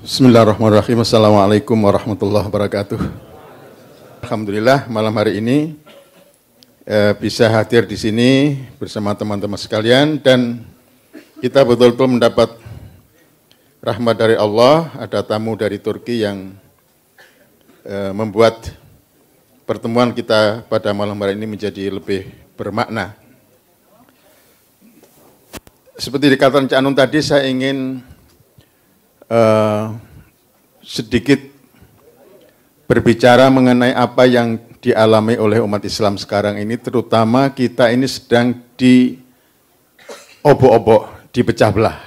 Bismillahirrahmanirrahim. Assalamualaikum warahmatullahi wabarakatuh. Alhamdulillah malam hari ini bisa hadir di sini bersama teman-teman sekalian dan kita betul-betul mendapat rahmat dari Allah. Ada tamu dari Turki yang membuat pertemuan kita pada malam hari ini menjadi lebih bermakna. Seperti dikatakan Cak Anung tadi, saya ingin sedikit berbicara mengenai apa yang dialami oleh umat Islam sekarang ini, terutama kita ini sedang diobok-obok, dipecah belah.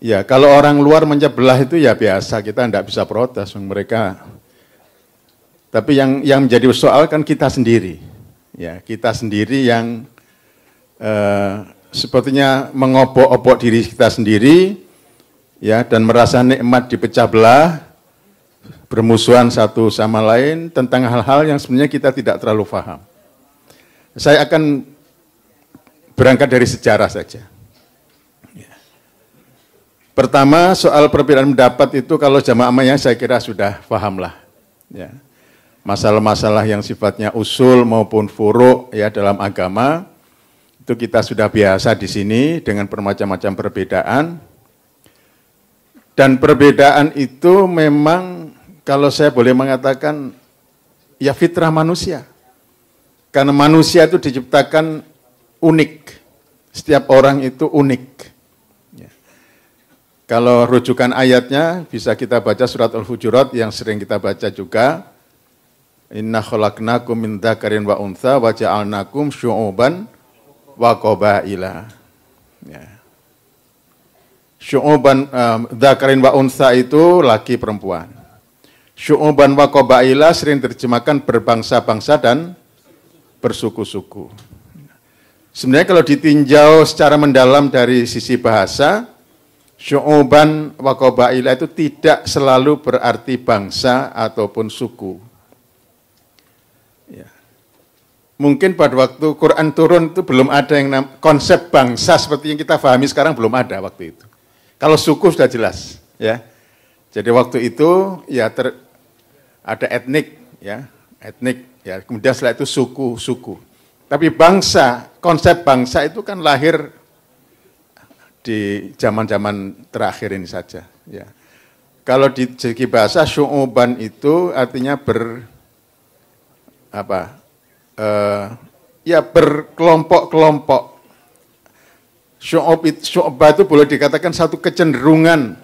Ya, kalau orang luar mencebelah itu ya biasa, kita tidak bisa protes mereka. Tapi yang menjadi soal kan kita sendiri. Ya, kita sendiri yang sepertinya mengobok-obok diri kita sendiri, ya, dan merasa nikmat dipecah belah, bermusuhan satu sama lain tentang hal-hal yang sebenarnya kita tidak terlalu paham. Saya akan berangkat dari sejarah saja. Pertama, soal perbedaan pendapat itu kalau jamaah saya kira sudah pahamlah. Ya. Masalah-masalah yang sifatnya usul maupun furu' ya dalam agama, itu kita sudah biasa di sini dengan bermacam-macam perbedaan. Dan perbedaan itu memang kalau saya boleh mengatakan ya fitrah manusia. Karena manusia itu diciptakan unik. Setiap orang itu unik. Ya. Kalau rujukan ayatnya bisa kita baca surat Al-Hujurat yang sering kita baca juga. Inna khalaqnakum min dzakarin wa untha wa ja'alnakum syu'uban wa qabaila. Ya. Syu'uban dzakarin wa untha itu laki perempuan. Syu'uban wa qabaila sering terjemahkan berbangsa-bangsa dan bersuku-suku. Sebenarnya kalau ditinjau secara mendalam dari sisi bahasa, syu'uban wa qabaila itu tidak selalu berarti bangsa ataupun suku. Ya. Mungkin pada waktu Quran turun itu belum ada yang konsep bangsa seperti yang kita pahami sekarang, belum ada waktu itu. Kalau suku sudah jelas, ya. Jadi waktu itu ya ada etnik, ya, kemudian setelah itu suku. Tapi bangsa, konsep bangsa itu kan lahir di zaman-zaman terakhir ini saja, ya. Kalau di segi bahasa syu'uban itu artinya berkelompok-kelompok. Syu'bah itu boleh dikatakan satu kecenderungan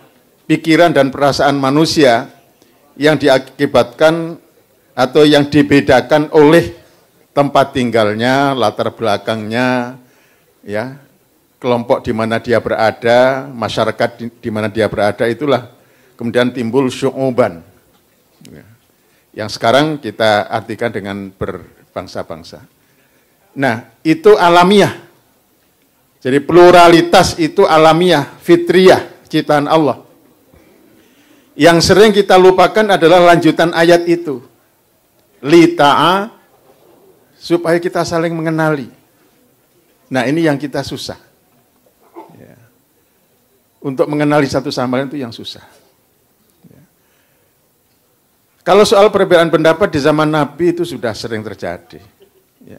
pikiran dan perasaan manusia yang diakibatkan atau yang dibedakan oleh tempat tinggalnya, latar belakangnya, ya, kelompok di mana dia berada, masyarakat di mana dia berada, itulah kemudian timbul syu'uban. Ya. Yang sekarang kita artikan dengan berbangsa-bangsa. Nah, itu alamiah. Jadi pluralitas itu alamiah, fitriyah, ciptaan Allah. Yang sering kita lupakan adalah lanjutan ayat itu. Lita'a, supaya kita saling mengenali. Nah, ini yang kita susah. Ya. Untuk mengenali satu sama lain itu yang susah. Kalau soal perbedaan pendapat di zaman Nabi itu sudah sering terjadi. Ya.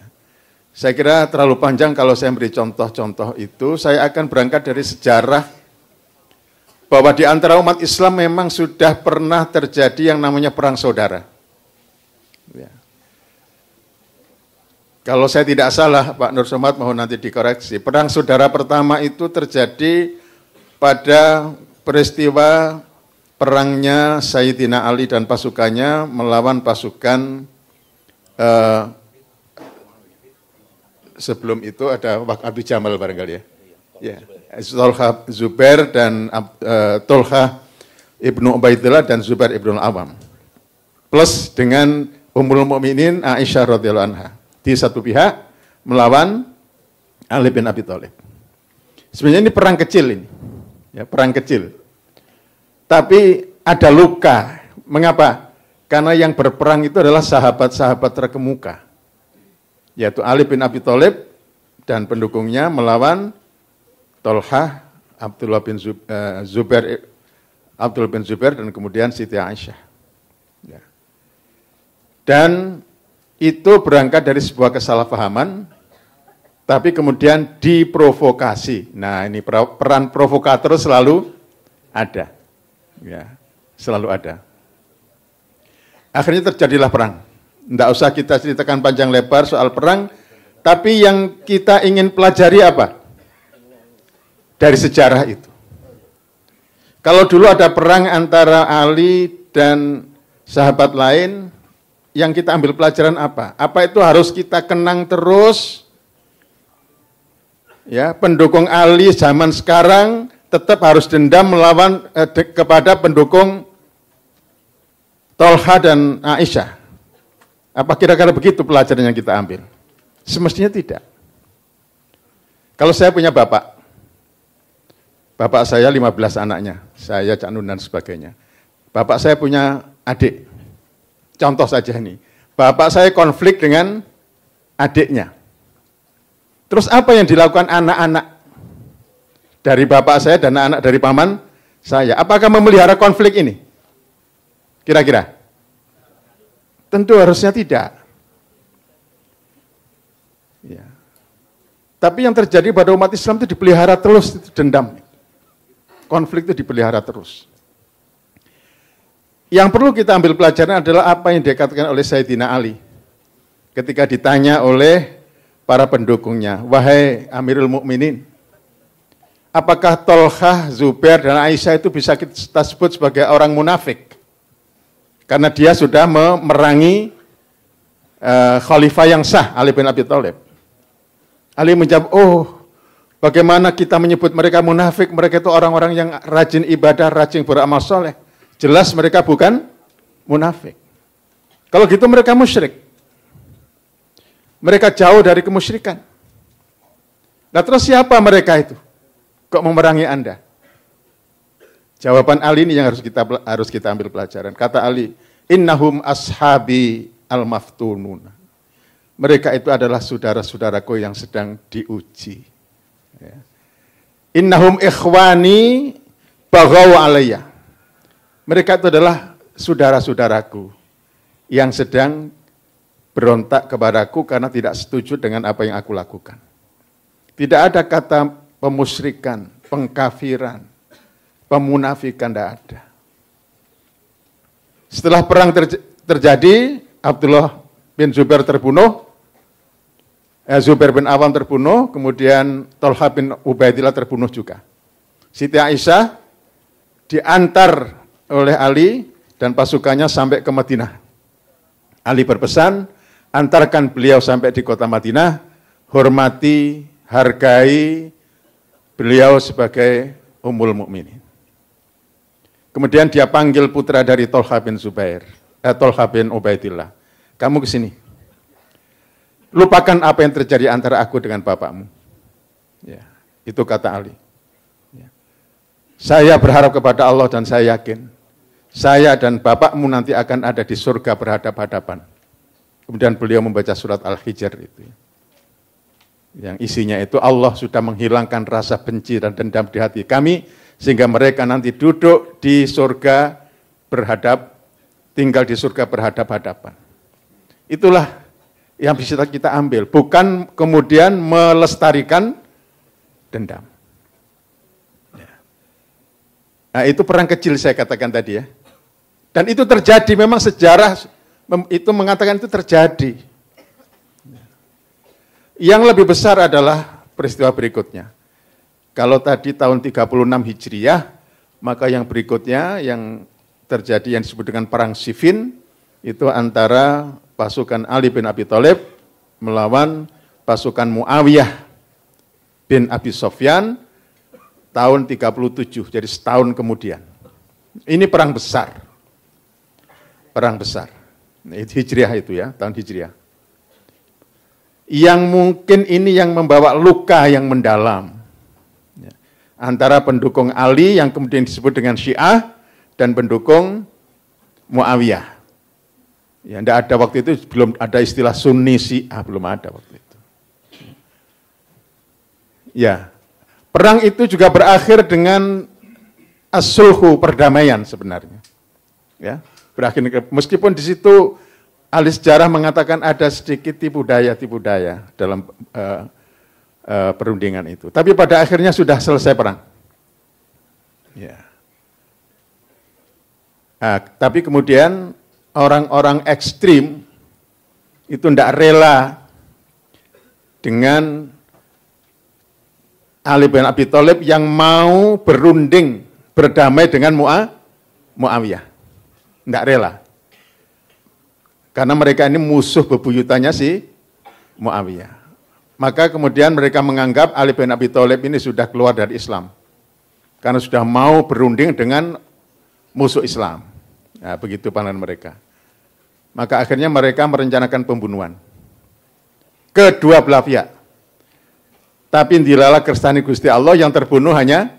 Saya kira terlalu panjang kalau saya beri contoh-contoh itu. Saya akan berangkat dari sejarah bahwa di antara umat Islam memang sudah pernah terjadi yang namanya perang saudara. Ya. Kalau saya tidak salah, Pak Nur Somad mohon nanti dikoreksi. Perang saudara pertama itu terjadi pada peristiwa perangnya Sayyidina Ali dan pasukannya melawan pasukan sebelum itu ada Abu Jamal barangkali ya. Ya, Tolha Zubair dan Tolha Ibnu Ubaidillah dan Zubair Ibnu Awam. Plus dengan Ummul Mukminin Aisyah radhiyallahu anha. Di satu pihak melawan Ali bin Abi Thalib. Sebenarnya ini perang kecil ini. Ya, perang kecil. Tapi ada luka. Mengapa? Karena yang berperang itu adalah sahabat-sahabat terkemuka. Yaitu Ali bin Abi Thalib dan pendukungnya melawan Tolha Abdullah bin Zubair dan kemudian Siti Aisyah. Ya. Dan itu berangkat dari sebuah kesalahpahaman, tapi kemudian diprovokasi. Nah, ini peran provokator selalu ada. Ya, selalu ada. Akhirnya terjadilah perang. Tidak usah kita ceritakan panjang lebar soal perang, tapi yang kita ingin pelajari apa? Dari sejarah itu. Kalau dulu ada perang antara Ali dan sahabat lain, yang kita ambil pelajaran apa? Apa itu harus kita kenang terus? Ya, pendukung Ali zaman sekarang tetap harus dendam melawan kepada pendukung Tolha dan Aisyah. Apa kira-kira begitu pelajaran yang kita ambil? Semestinya tidak. Kalau saya punya bapak saya 15 anaknya, saya Cak Nun dan sebagainya. Bapak saya punya adik, contoh saja ini. Bapak saya konflik dengan adiknya. Terus apa yang dilakukan anak-anak dari bapak saya dan anak dari paman saya? Apakah memelihara konflik ini? Kira-kira? Tentu harusnya tidak. Ya. Tapi yang terjadi pada umat Islam itu dipelihara terus, itu dendam. Konflik itu dipelihara terus. Yang perlu kita ambil pelajaran adalah apa yang dikatakan oleh Sayyidina Ali. Ketika ditanya oleh para pendukungnya, wahai Amirul Mukminin, apakah Tolhah, Zubair, dan Aisyah itu bisa kita sebut sebagai orang munafik? Karena dia sudah memerangi khalifah yang sah, Ali bin Abi Thalib. Ali menjawab, bagaimana kita menyebut mereka munafik? Mereka itu orang-orang yang rajin ibadah, rajin beramal soleh. Jelas mereka bukan munafik. Kalau gitu mereka musyrik. Mereka jauh dari kemusyrikan. Nah terus siapa mereka itu? Kok memerangi Anda? Jawaban Ali ini yang harus kita ambil pelajaran. Kata Ali, innahum ashabi al-maftunun. Mereka itu adalah saudara-saudaraku yang sedang diuji. Ya. Innahum ikhwani baghaw alayya. Mereka itu adalah saudara-saudaraku yang sedang berontak kepadaku karena tidak setuju dengan apa yang aku lakukan. Tidak ada kata pemusyrikan, pengkafiran, pemunafikan, tidak ada. Setelah perang terjadi, Abdullah bin Zubair terbunuh, Zubair bin Awam terbunuh, kemudian Tolha bin Ubaidillah terbunuh juga. Siti Aisyah diantar oleh Ali dan pasukannya sampai ke Madinah. Ali berpesan, antarkan beliau sampai di kota Madinah, hormati, hargai beliau sebagai Ummul Mukminin. Kemudian dia panggil putra dari Tolha bin Ubaidillah. Kamu ke sini. Lupakan apa yang terjadi antara aku dengan bapakmu. Ya, itu kata Ali. Ya. Saya berharap kepada Allah dan saya yakin saya dan bapakmu nanti akan ada di surga berhadap-hadapan. Kemudian beliau membaca surat Al-Hijr itu. Yang isinya itu Allah sudah menghilangkan rasa benci dan dendam di hati kami, sehingga mereka nanti duduk di surga tinggal di surga berhadap-hadapan. Itulah yang bisa kita ambil, bukan kemudian melestarikan dendam. Nah itu perang kecil saya katakan tadi ya. Dan itu terjadi, memang sejarah itu mengatakan itu terjadi. Yang lebih besar adalah peristiwa berikutnya. Kalau tadi tahun 36 Hijriah, maka yang berikutnya yang terjadi yang disebut dengan Perang Siffin, itu antara pasukan Ali bin Abi Thalib melawan pasukan Muawiyah bin Abi Sufyan tahun 37, jadi setahun kemudian. Ini perang besar. Perang besar. Hijriah itu ya, tahun Hijriah. Yang mungkin ini yang membawa luka yang mendalam. Antara pendukung Ali yang kemudian disebut dengan Syiah dan pendukung Muawiyah. Ya, enggak ada waktu itu, belum ada istilah Sunni Syiah, belum ada waktu itu. Ya, Perang itu juga berakhir dengan as-sulhu, perdamaian sebenarnya. Ya, berakhir meskipun di situ ahli sejarah mengatakan ada sedikit tipu daya dalam perundingan itu. Tapi pada akhirnya sudah selesai perang. Ya. Nah, tapi kemudian orang-orang ekstrim itu tidak rela dengan Ali bin Abi Thalib yang mau berunding, berdamai dengan Muawiyah. Tidak rela. Karena mereka ini musuh bebuyutannya si Muawiyah. Maka kemudian mereka menganggap Ali bin Abi Thalib ini sudah keluar dari Islam. Karena sudah mau berunding dengan musuh Islam. Nah, begitu pandangan mereka. Maka akhirnya mereka merencanakan pembunuhan. Kedua belah pihak. Tapi dilala kersani Gusti Allah, yang terbunuh hanya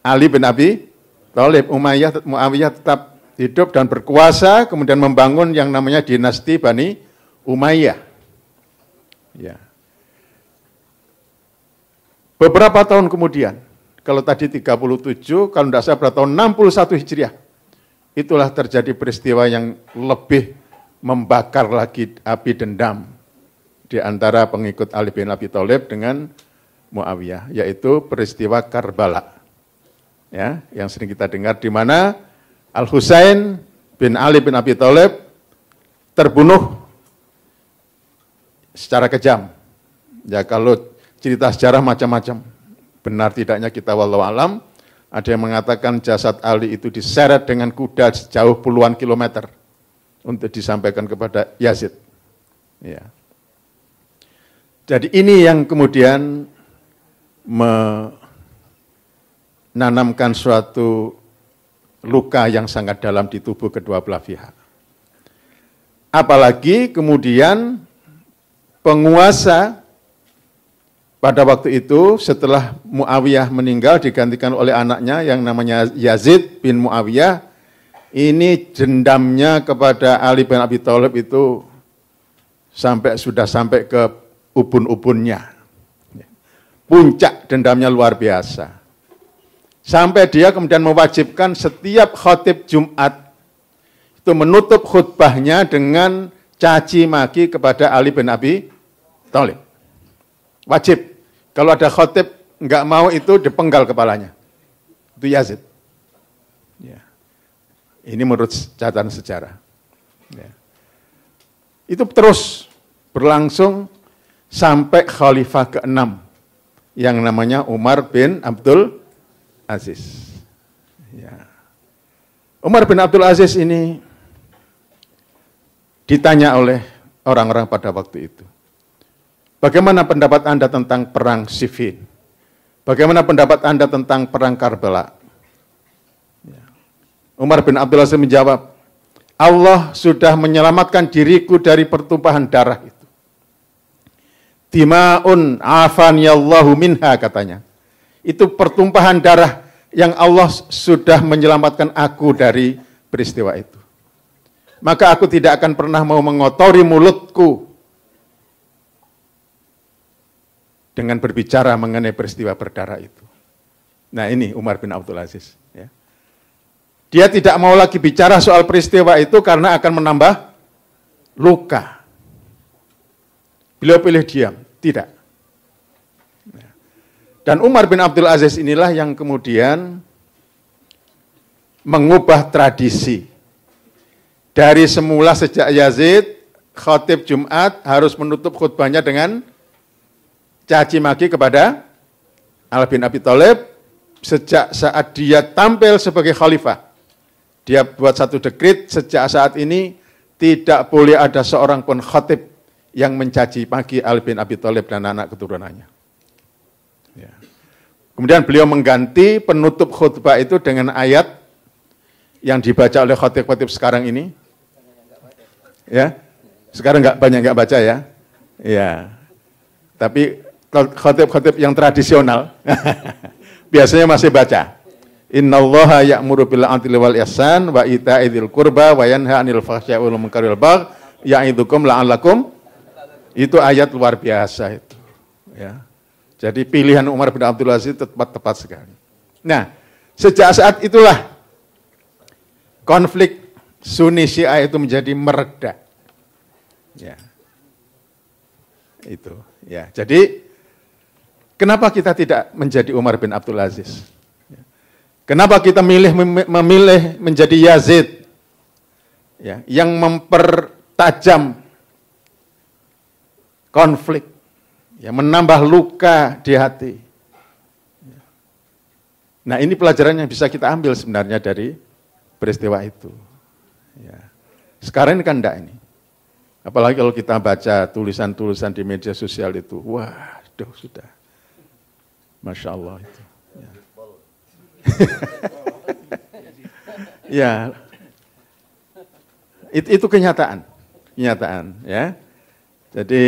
Ali bin Abi Thalib. Muawiyah tetap hidup dan berkuasa, kemudian membangun yang namanya dinasti Bani Umayyah. Ya. Beberapa tahun kemudian, kalau tadi 37, kalau tidak salah pada tahun 61 Hijriah, itulah terjadi peristiwa yang lebih membakar lagi api dendam di antara pengikut Ali bin Abi Thalib dengan Muawiyah, yaitu peristiwa Karbala. Ya, yang sering kita dengar, di mana Al-Husain bin Ali bin Abi Thalib terbunuh secara kejam. Ya, kalau cerita sejarah macam-macam, benar tidaknya kita wallahu alam. Ada yang mengatakan jasad Ali itu diseret dengan kuda sejauh puluhan kilometer untuk disampaikan kepada Yazid. Ya. Jadi ini yang kemudian menanamkan suatu luka yang sangat dalam di tubuh kedua belah pihak. Apalagi kemudian penguasa pada waktu itu setelah Muawiyah meninggal digantikan oleh anaknya yang namanya Yazid bin Muawiyah. Ini dendamnya kepada Ali bin Abi Thalib itu sudah sampai ke ubun-ubunnya. Puncak dendamnya luar biasa. Sampai dia kemudian mewajibkan setiap khatib Jumat itu menutup khutbahnya dengan caci maki kepada Ali bin Abi Thalib. Wajib. Kalau ada khatib enggak mau itu dipenggal kepalanya. Itu Yazid. Ya. Ini menurut catatan sejarah. Ya. Itu terus berlangsung sampai khalifah ke-6 yang namanya Umar bin Abdul Aziz. Ya. Umar bin Abdul Aziz ini ditanya oleh orang-orang pada waktu itu, bagaimana pendapat Anda tentang perang Siffin? Bagaimana pendapat Anda tentang perang Karbala? Ya. Umar bin Abdul Aziz menjawab, Allah sudah menyelamatkan diriku dari pertumpahan darah itu. Dima'un afaniyallahu minha, katanya. Itu pertumpahan darah yang Allah sudah menyelamatkan aku dari peristiwa itu. Maka aku tidak akan pernah mau mengotori mulutku dengan berbicara mengenai peristiwa berdarah itu. Nah, ini Umar bin Abdul Aziz. Ya. Dia tidak mau lagi bicara soal peristiwa itu karena akan menambah luka. Beliau pilih diam, tidak. Dan Umar bin Abdul Aziz inilah yang kemudian mengubah tradisi. Dari semula sejak Yazid, khatib Jumat harus menutup khutbahnya dengan caci maki kepada Ali bin Abi Thalib. Sejak saat dia tampil sebagai khalifah, dia buat satu dekrit, sejak saat ini tidak boleh ada seorang pun khatib yang mencaci maki Ali bin Abi Thalib dan anak keturunannya. Ya. Kemudian beliau mengganti penutup khutbah itu dengan ayat yang dibaca oleh khatib-khatib sekarang ini. Ya, sekarang banyak baca ya. Ya, tapi khatib-khatib yang tradisional biasanya masih baca. Innallaha ya'muru bil 'adli wal ihsan wa ita'i dzil qurba wa yanha 'anil fahsya'i wal munkari wal baghi ya'idzukum la'allakum. Itu ayat luar biasa itu. Ya. Jadi pilihan Umar bin Abdul Aziz tepat sekali. Nah, sejak saat itulah konflik Sunni Syiah itu menjadi mereda. Ya. Itu, ya. Jadi kenapa kita tidak menjadi Umar bin Abdul Aziz? Kenapa kita memilih menjadi Yazid? Ya, yang mempertajam konflik, ya, menambah luka di hati. Nah, ini pelajaran yang bisa kita ambil sebenarnya dari peristiwa itu. Ya. Sekarang ini kan enggak ini. Apalagi kalau kita baca tulisan-tulisan di media sosial itu, wah, sudah. Masya Allah itu. Ya. Ya. Itu kenyataan, ya. Jadi,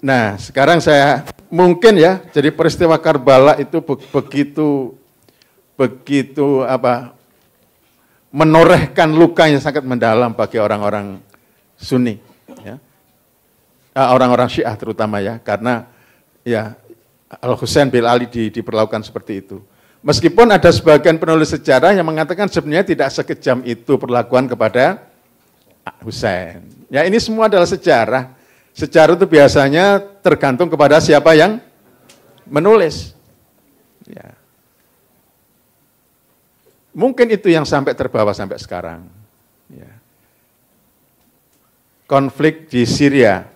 nah sekarang saya mungkin ya, jadi peristiwa Karbala itu begitu menorehkan luka yang sangat mendalam bagi orang-orang Sunni, ya. Orang-orang Syiah terutama ya, karena ya Al-Husain bin Ali diperlakukan seperti itu. Meskipun ada sebagian penulis sejarah yang mengatakan sebenarnya tidak sekejam itu perlakuan kepada Husain. Ya ini semua adalah sejarah. Sejarah itu biasanya tergantung kepada siapa yang menulis. Ya. Mungkin itu yang sampai terbawa sampai sekarang. Ya. Konflik di Syria.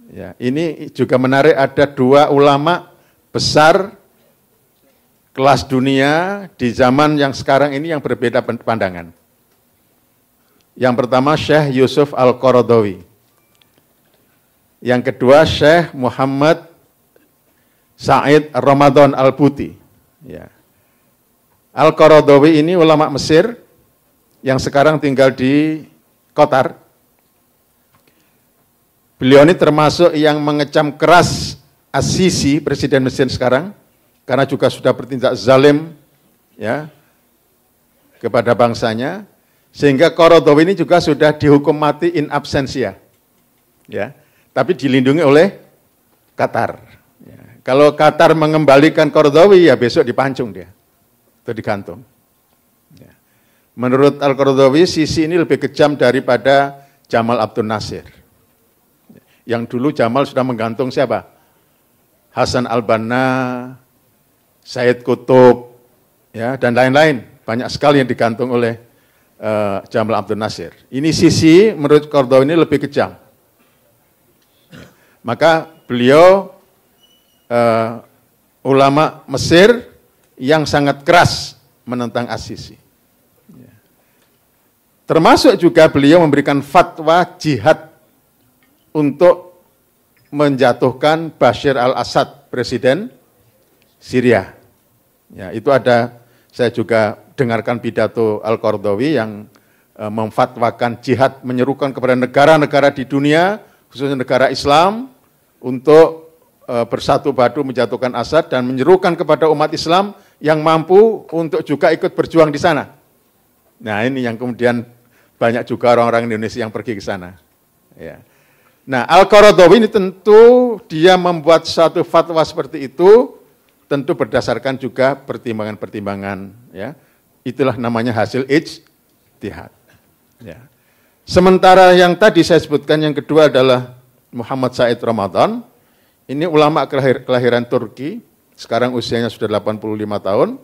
Ya, ini juga menarik, ada dua ulama besar kelas dunia di zaman yang sekarang ini yang berbeda pandangan. Yang pertama Syekh Yusuf Al-Qaradawi. Yang kedua Syekh Muhammad Said Ramadan Al-Buti. Ya. Al-Qaradawi ini ulama Mesir yang sekarang tinggal di Qatar. Beliau ini termasuk yang mengecam keras As-Sisi, presiden Mesir sekarang, karena juga sudah bertindak zalim ya kepada bangsanya, sehingga Qaradawi ini juga sudah dihukum mati in absentia. Ya. Tapi dilindungi oleh Qatar. Ya. Kalau Qatar mengembalikan Qaradawi, ya besok dipancung dia, atau digantung. Ya. Menurut Al-Qaradawi, Sisi ini lebih kejam daripada Jamal Abdul Nasir. Yang dulu Jamal sudah menggantung siapa? Hasan al-Banna, Said Qutb, ya, dan lain-lain. Banyak sekali yang digantung oleh Jamal Abdul Nasir. Ini Sisi menurut Qaradawi ini lebih kejam. Maka beliau ulama Mesir yang sangat keras menentang As-Sisi. Ya. Termasuk juga beliau memberikan fatwa jihad untuk menjatuhkan Bashar al-Assad, presiden Syria. Ya, itu ada, saya juga dengarkan pidato Al-Qaradawi yang memfatwakan jihad, menyerukan kepada negara-negara di dunia, khususnya negara Islam, untuk bersatu padu menjatuhkan Assad dan menyerukan kepada umat Islam yang mampu untuk juga ikut berjuang di sana. Nah ini yang kemudian banyak juga orang-orang Indonesia yang pergi ke sana. Ya. Nah Al-Qaradawi ini tentu dia membuat satu fatwa seperti itu, tentu berdasarkan juga pertimbangan-pertimbangan. Ya. Itulah namanya hasil ijtihad. Ya. Sementara yang tadi saya sebutkan yang kedua adalah Muhammad Said Ramadan, ini ulama kelahiran Turki, sekarang usianya sudah 85 tahun,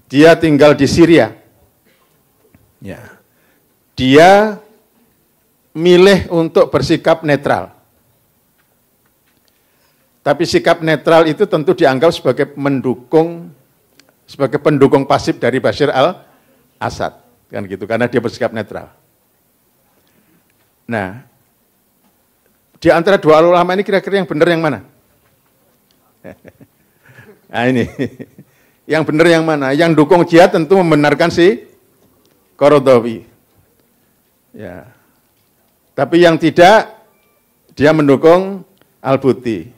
dia tinggal di Syria. Ya. Dia milih untuk bersikap netral. Tapi sikap netral itu tentu dianggap sebagai pendukung pasif dari Bashar al-Assad, kan gitu, karena dia bersikap netral. Nah, di antara dua ulama ini kira-kira yang benar yang mana? Nah ini, yang benar yang mana? Yang dukung jihad tentu membenarkan si Qaradawi. Ya. Tapi yang tidak, dia mendukung Al-Buti.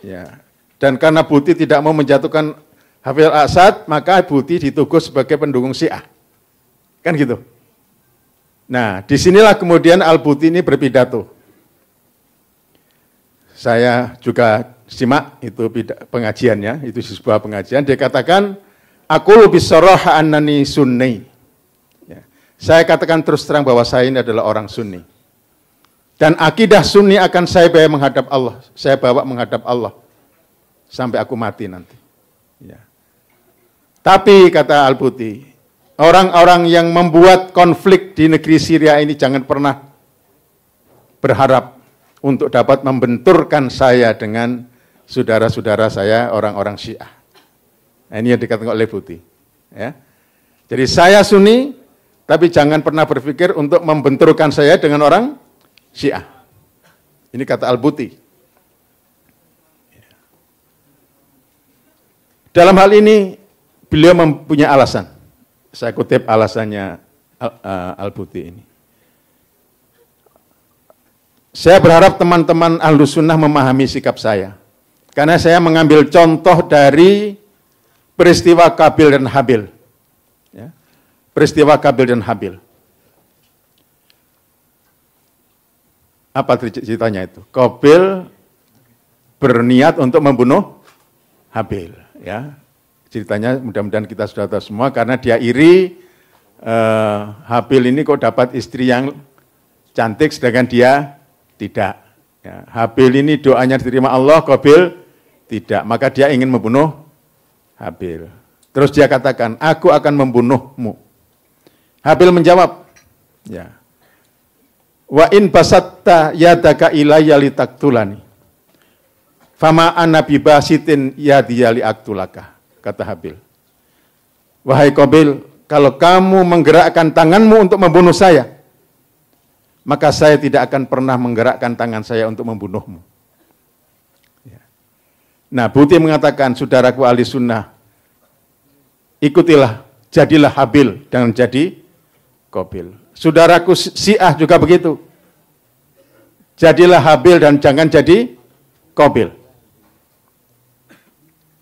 Ya. Dan karena Buti tidak mau menjatuhkan Hafez al-Assad, maka Buti dituduh sebagai pendukung Syiah. Kan gitu. Nah, disinilah kemudian Al-Buti ini berpidato. saya juga simak itu pengajiannya, itu sebuah pengajian, dia katakan, aku lebih soroha annani sunni. Ya. Saya katakan terus terang bahwa saya ini adalah orang sunni. Dan akidah sunni akan saya bawa menghadap Allah. Saya bawa menghadap Allah. Sampai aku mati nanti. Ya. Tapi, kata Al-Buti, orang-orang yang membuat konflik di negeri Syria ini jangan pernah berharap untuk dapat membenturkan saya dengan saudara-saudara saya, orang-orang Syiah. Nah, ini yang dikatakan oleh Buti. Ya. Jadi saya Sunni, tapi jangan pernah berpikir untuk membenturkan saya dengan orang Syiah. Ini kata Al-Buti. Dalam hal ini, beliau mempunyai alasan. Saya kutip alasannya Al-Buti ini. Saya berharap teman-teman Ahlus Sunnah memahami sikap saya. Karena saya mengambil contoh dari peristiwa Qabil dan Habil. Ya. Peristiwa Qabil dan Habil. Apa ceritanya itu? Qabil berniat untuk membunuh Habil. Ya. Ceritanya mudah-mudahan kita sudah tahu semua, karena dia iri, Habil ini kok dapat istri yang cantik, sedangkan dia tidak. Ya. Habil ini doanya diterima Allah, Qabil tidak. Maka dia ingin membunuh Habil. Terus dia katakan, aku akan membunuhmu. Habil menjawab, ya, wa in basatta yadaka ilayya litaktulani, fama ana bibasitin yadiya liaktulaka. Kata Habil, wahai Qabil, kalau kamu menggerakkan tanganmu untuk membunuh saya, maka saya tidak akan pernah menggerakkan tangan saya untuk membunuhmu. Ya. Nah, Buti mengatakan, saudaraku ahli sunnah, ikutilah, jadilah Habil, jangan jadi Qabil. Saudaraku Syiah juga begitu. Jadilah Habil dan jangan jadi Qabil.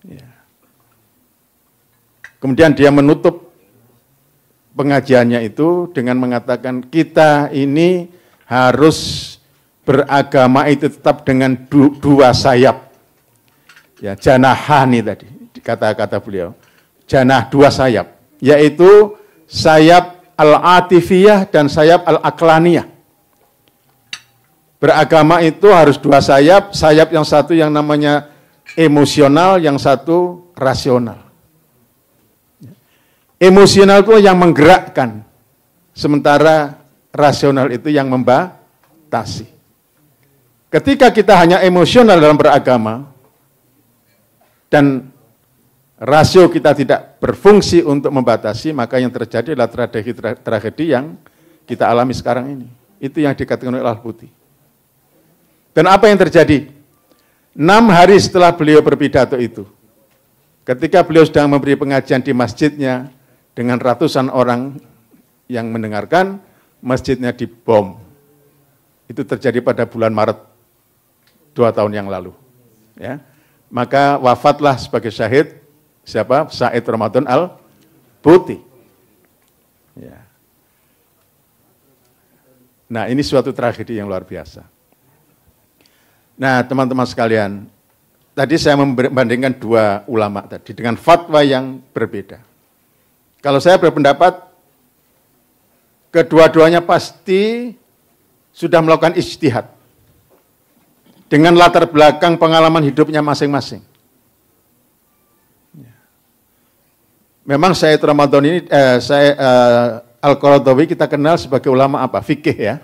Ya. Kemudian dia menutup pengajiannya itu dengan mengatakan, kita ini harus beragama itu tetap dengan dua sayap. Ya, janahani tadi, kata-kata beliau. Janah dua sayap, yaitu sayap al-atifiyah dan sayap al-aqlaniyah. Beragama itu harus dua sayap, sayap yang satu yang namanya emosional, yang satu rasional. Emosional itu yang menggerakkan, sementara rasional itu yang membatasi. Ketika kita hanya emosional dalam beragama, dan rasio kita tidak berfungsi untuk membatasi, maka yang terjadi adalah tragedi yang kita alami sekarang ini. Itu yang dikatakan oleh Al-Buti. Dan apa yang terjadi? 6 hari setelah beliau berpidato itu, ketika beliau sedang memberi pengajian di masjidnya, dengan ratusan orang yang mendengarkan, masjidnya dibom. Itu terjadi pada bulan Maret 2 tahun yang lalu. Ya. Maka wafatlah sebagai syahid, siapa? Said Ramadan Al-Buti. Ya. Nah, ini suatu tragedi yang luar biasa. Nah, teman-teman sekalian, tadi saya membandingkan dua ulama tadi dengan fatwa yang berbeda. Kalau saya berpendapat, kedua-duanya pasti sudah melakukan ijtihad dengan latar belakang pengalaman hidupnya masing-masing. Memang Said Ramadan ini, Al-Qaradawi kita kenal sebagai ulama apa? Fikih ya.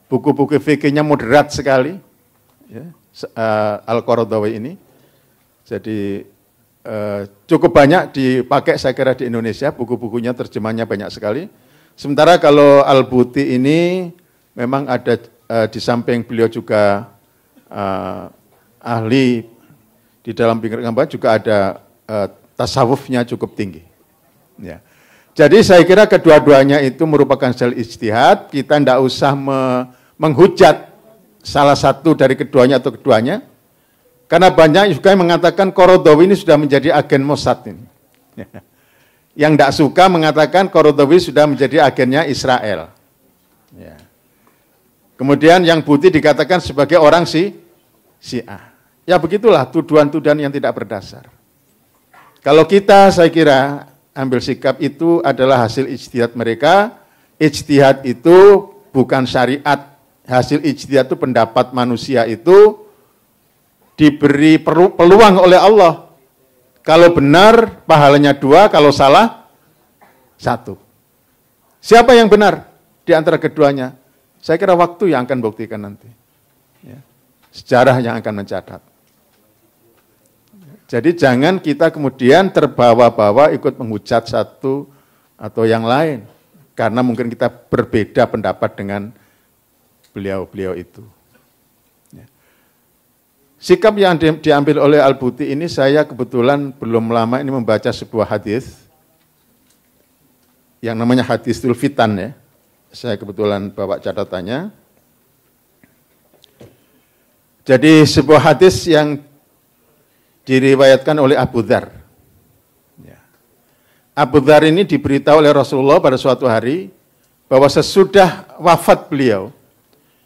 Buku-buku fikihnya moderat sekali. Ya, Al-Qaradawi ini. Jadi cukup banyak dipakai saya kira di Indonesia, buku-bukunya terjemahnya banyak sekali. Sementara kalau Al-Buti ini memang ada di samping beliau juga ahli di dalam pengetahuan juga ada tasawufnya cukup tinggi. Ya. Jadi saya kira kedua-duanya itu merupakan hasil ijtihad, kita tidak usah menghujat salah satu dari keduanya atau keduanya, karena banyak juga yang mengatakan Qaradawi ini sudah menjadi agen Mossad ini. Yang tidak suka mengatakan Qaradawi sudah menjadi agennya Israel. Ya. Kemudian yang Buti dikatakan sebagai orang si A. Ya begitulah tuduhan-tuduhan yang tidak berdasar. Kalau kita, saya kira, ambil sikap itu adalah hasil ijtihad mereka. Ijtihad itu bukan syariat. Hasil ijtihad itu pendapat manusia itu diberi peluang oleh Allah. Kalau benar, pahalanya 2, kalau salah, 1. Siapa yang benar di antara keduanya? Saya kira waktu yang akan buktikan nanti. Ya. Sejarah yang akan mencatat. Jadi jangan kita kemudian terbawa-bawa ikut menghujat satu atau yang lain. Karena mungkin kita berbeda pendapat dengan beliau-beliau itu. Ya. Sikap yang diambil oleh Al-Buti ini, saya kebetulan belum lama ini membaca sebuah hadis yang namanya Haditsul Fitan ya. Saya kebetulan bawa catatannya. Jadi sebuah hadis yang diriwayatkan oleh Abu Dzar. Ya. Abu Dzar ini diberitahu oleh Rasulullah pada suatu hari bahwa sesudah wafat beliau,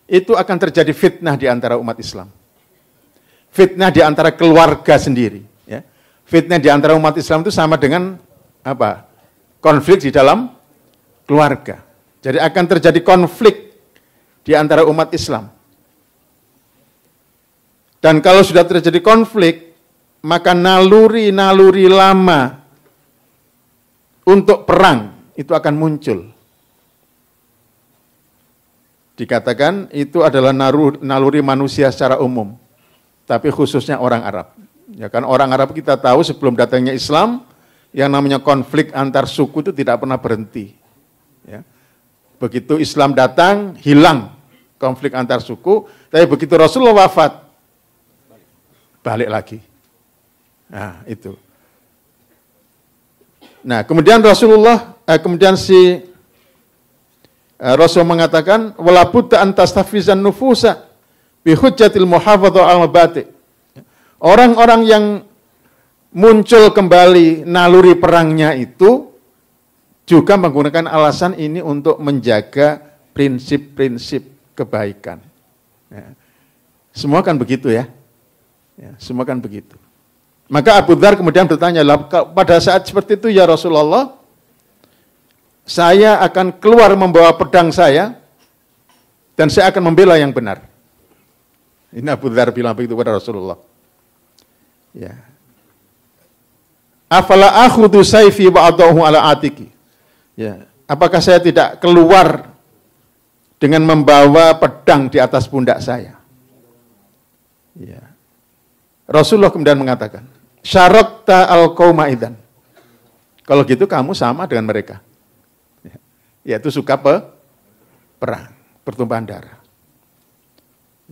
itu akan terjadi fitnah di antara umat Islam. Fitnah di antara keluarga sendiri. Ya. Fitnah di antara umat Islam itu sama dengan apa? Konflik di dalam keluarga. Jadi akan terjadi konflik di antara umat Islam. Dan kalau sudah terjadi konflik, maka naluri-naluri lama untuk perang itu akan muncul. Dikatakan itu adalah naluri manusia secara umum, tapi khususnya orang Arab. Ya kan orang Arab kita tahu sebelum datangnya Islam, yang namanya konflik antar suku itu tidak pernah berhenti. Ya. Begitu Islam datang, hilang konflik antar suku, tapi begitu Rasulullah wafat, balik lagi. Nah, itu. Nah, kemudian Rasul mengatakan wala budda an tastafizan nufusa bi hujjatil muhafadzah al mabati. Orang-orang yang muncul kembali naluri perangnya itu juga menggunakan alasan ini untuk menjaga prinsip-prinsip kebaikan. Ya. Semua kan begitu ya. Semua kan begitu. Maka Abu Dzar kemudian bertanya, pada saat seperti itu ya Rasulullah, saya akan keluar membawa pedang saya dan saya akan membela yang benar. Ini Abu Dzar bilang begitu kepada Rasulullah. Ya. Afala akhudhu sayfi wa adahu ala atiki. Ya. Apakah saya tidak keluar dengan membawa pedang di atas pundak saya? Ya. Rasulullah kemudian mengatakan, syarakta al-qauma idzan. Kalau gitu kamu sama dengan mereka. Yaitu suka perang, pertumpahan darah.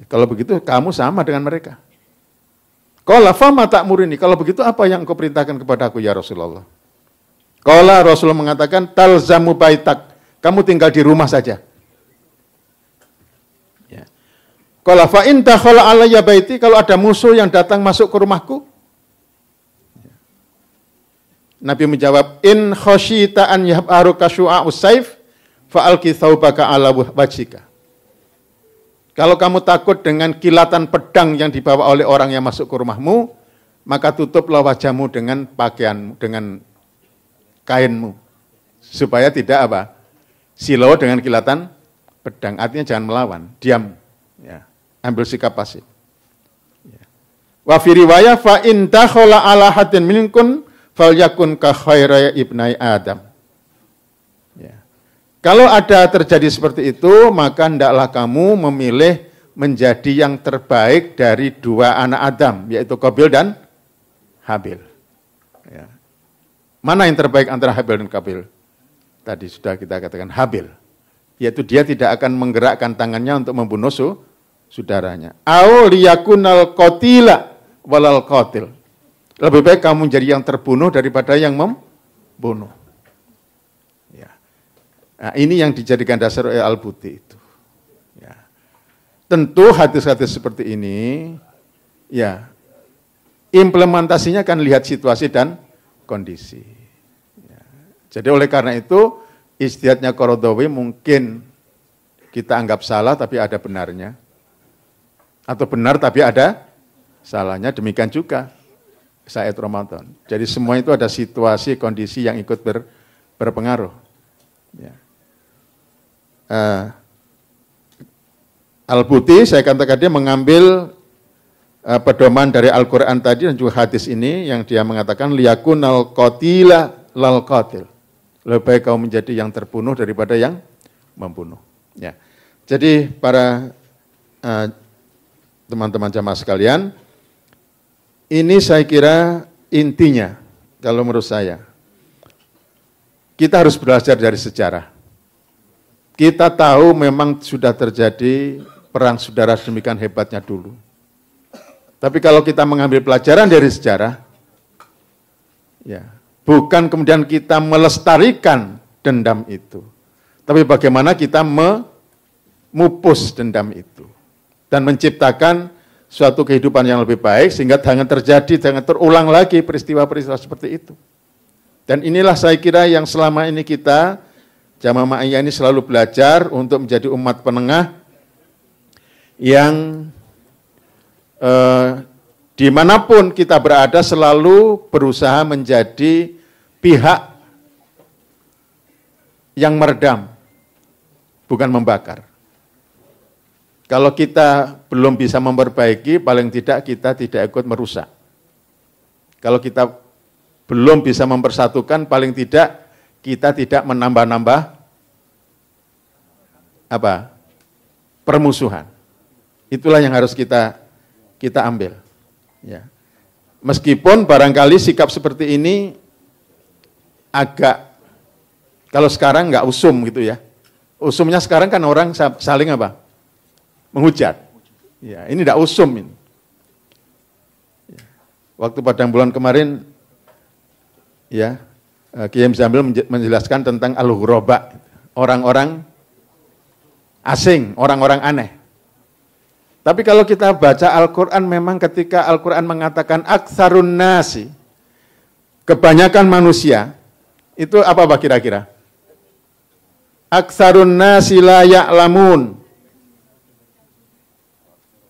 Ya, kalau begitu kamu sama dengan mereka. Qala fama ta'muruni, kalau begitu apa yang engkau perintahkan kepada aku ya Rasulullah? Qala Rasulullah mengatakan talzamu baitak, kamu tinggal di rumah saja. Ya. Qala fa in dakhala alayya baiti, kalau ada musuh yang datang masuk ke rumahku. Ya. Nabi menjawab, in khasyita an yahbaruka syu'a'us saif fa'alki thawbaka ala wajhika. Kalau kamu takut dengan kilatan pedang yang dibawa oleh orang yang masuk ke rumahmu, maka tutuplah wajahmu dengan pakaianmu, dengan kainmu. Supaya tidak apa? Silau dengan kilatan pedang. Artinya jangan melawan, diam. Ya. Ambil sikap pasif. Ya. Wa fi riwayah fa in dakhala ala hadin minkum falyakun ka khaira ibnai Adam. Kalau ada terjadi seperti itu, maka hendaklah kamu memilih menjadi yang terbaik dari dua anak Adam, yaitu Qabil dan Habil. Ya. Mana yang terbaik antara Habil dan Qabil? Tadi sudah kita katakan Habil, yaitu dia tidak akan menggerakkan tangannya untuk membunuh saudaranya. Au liyakunal qatila walal qatil. Lebih baik kamu menjadi yang terbunuh daripada yang membunuh. Nah, ini yang dijadikan dasar oleh Al-Buti itu. Ya. Tentu hadis-hadis seperti ini, ya implementasinya kan lihat situasi dan kondisi. Ya. Jadi oleh karena itu, ijtihadnya Qaradawi mungkin kita anggap salah tapi ada benarnya. Atau benar tapi ada salahnya demikian juga saat Ramadan. Jadi semua itu ada situasi, kondisi yang ikut berpengaruh. Ya. Al-Buti, saya katakan dia mengambil pedoman dari Al-Quran tadi dan juga hadis ini yang dia mengatakan liyakunal qatila lal qatil. Lebih baik kau menjadi yang terbunuh daripada yang membunuh. Ya. Jadi para teman-teman jamaah sekalian, ini saya kira intinya kalau menurut saya. Kita harus belajar dari sejarah. Kita tahu memang sudah terjadi perang saudara sedemikian hebatnya dulu. Tapi kalau kita mengambil pelajaran dari sejarah, ya, bukan kemudian kita melestarikan dendam itu, tapi bagaimana kita memupus dendam itu dan menciptakan suatu kehidupan yang lebih baik sehingga jangan terulang lagi peristiwa-peristiwa seperti itu. Dan inilah saya kira yang selama ini kita Jamaah Ma'iyah ini selalu belajar untuk menjadi umat penengah yang dimanapun kita berada selalu berusaha menjadi pihak yang meredam, bukan membakar. Kalau kita belum bisa memperbaiki, paling tidak kita tidak ikut merusak. Kalau kita belum bisa mempersatukan, paling tidak kita tidak menambah-nambah permusuhan. Itulah yang harus kita ambil. Ya. Meskipun barangkali sikap seperti ini agak, kalau sekarang nggak usum gitu ya. Usumnya sekarang kan orang saling menghujat. Ya, ini tidak usum ini. Ya. Waktu Padang Bulan kemarin, ya, Kiai Zambil menjelaskan tentang al-ghuraba, orang-orang asing, orang-orang aneh. Tapi kalau kita baca Al-Quran, memang ketika Al-Quran mengatakan aktsarun nasi, kebanyakan manusia, itu apa kira-kira? Aktsarun nasi la ya'lamun,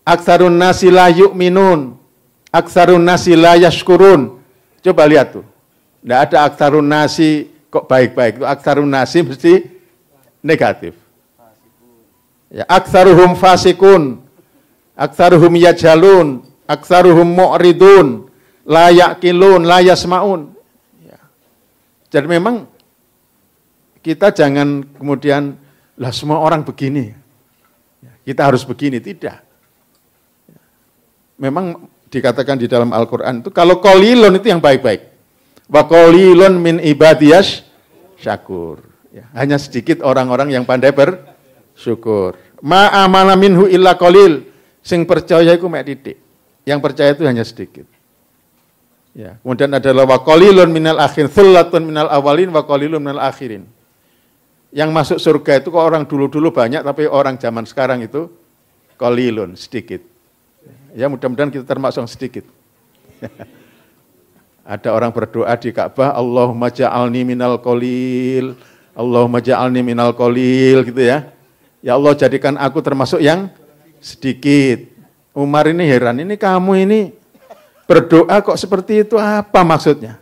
aktsarun nasi la yu'minun, aktsarun nasi la yashkurun. Coba lihat tuh. Tidak ada aktsarun nasi kok baik-baik, itu aktsarun nasi mesti negatif. Ya, aktsaruhum fasikun, aktsaruhum yajhalun, aktsaruhum mu'ridun, la yaqilun, la yasmaun. Ya. Jadi memang kita jangan kemudian lah semua orang begini. Kita harus begini, tidak. Memang dikatakan di dalam Al-Qur'an itu kalau qalilun itu yang baik-baik. Wa qalilun min ibadiyas syakur. Ya, hanya sedikit orang-orang yang pandai bersyukur. Ma amana minhu illa qalil. Sing percaya iku mek titik. Yang percaya itu hanya sedikit. Ya, kemudian adalah wa qalilun minal akhirin, thullatun minal awalin wa qalilun minal akhirin. Yang masuk surga itu kok orang dulu-dulu banyak, tapi orang zaman sekarang itu qalilun, sedikit. Ya, mudah-mudahan kita termasuk sedikit. Ada orang berdoa di Ka'bah, Allahumma ja'alni minal qalil, Allahumma ja'alni minal qalil, gitu ya. Ya Allah, jadikan aku termasuk yang sedikit. Umar ini heran, ini kamu ini berdoa kok seperti itu, apa maksudnya?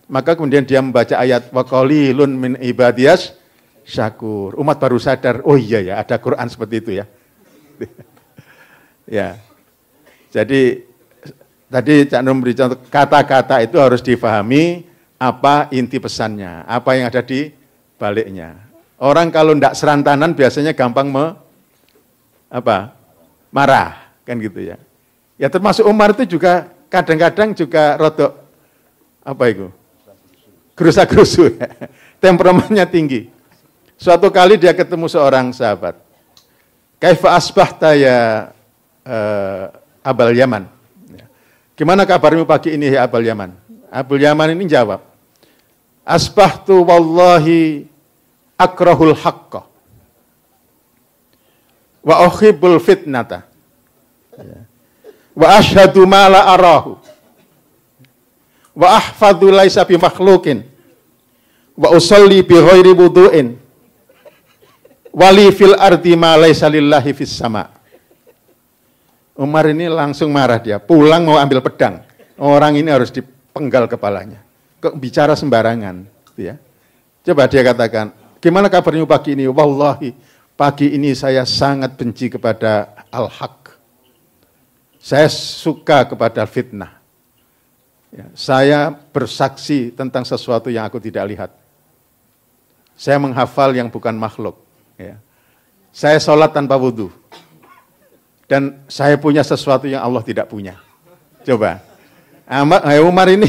Maka kemudian dia membaca ayat wa qalilun min ibadiyas syakur. Umat baru sadar, oh iya ya, ada Quran seperti itu ya. Ya. Jadi tadi Cak Nur memberi contoh, kata-kata itu harus difahami apa inti pesannya, apa yang ada di baliknya. Orang kalau tidak serantanan biasanya gampang marah, kan gitu ya. Ya termasuk Umar itu juga kadang-kadang juga rodok gerusa-gerusu, temperamennya tinggi. Suatu kali dia ketemu seorang sahabat. Kaifa asbahta ya Abal Yaman? Gimana kabarmu pagi ini ya Abal Yaman? Abul Yaman ini jawab, asbahtu wallahi akrahul haqqa wa uhibbul fitnata wa ashhadu ma la arahu wa ahfadhu laisa bi makhluqin wa usalli bi ghairi wudu'in wali fil ardi ma laisa lillahi fis sama. Umar ini langsung marah dia, pulang mau ambil pedang. Orang ini harus dipenggal kepalanya. Kok bicara sembarangan, gitu ya. Coba dia katakan, gimana kabarnya pagi ini? Wallahi, pagi ini saya sangat benci kepada al-haq. Saya suka kepada fitnah. Ya, saya bersaksi tentang sesuatu yang aku tidak lihat. Saya menghafal yang bukan makhluk. Ya. Saya sholat tanpa wudhu. Dan saya punya sesuatu yang Allah tidak punya. Coba. Umar ini.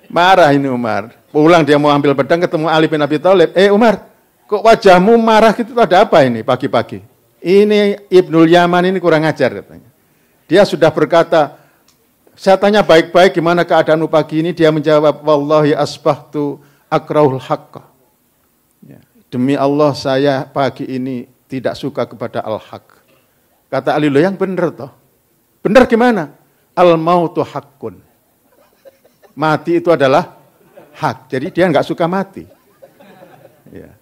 Marah ini Umar. Pulang dia mau ambil pedang ketemu Ali bin Abi Thalib. Umar, kok wajahmu marah gitu, ada apa ini pagi-pagi? Ini Ibnul Yaman ini kurang ajar katanya. Dia sudah berkata, saya tanya baik-baik gimana keadaanmu pagi ini, dia menjawab, wallahi asbahtu akrahul haqqa. Ya, demi Allah saya pagi ini tidak suka kepada al-haq. Kata Ali, yang benar toh. Benar gimana? Al-mautu haqqun. Mati itu adalah hak. Jadi dia enggak suka mati. Ya.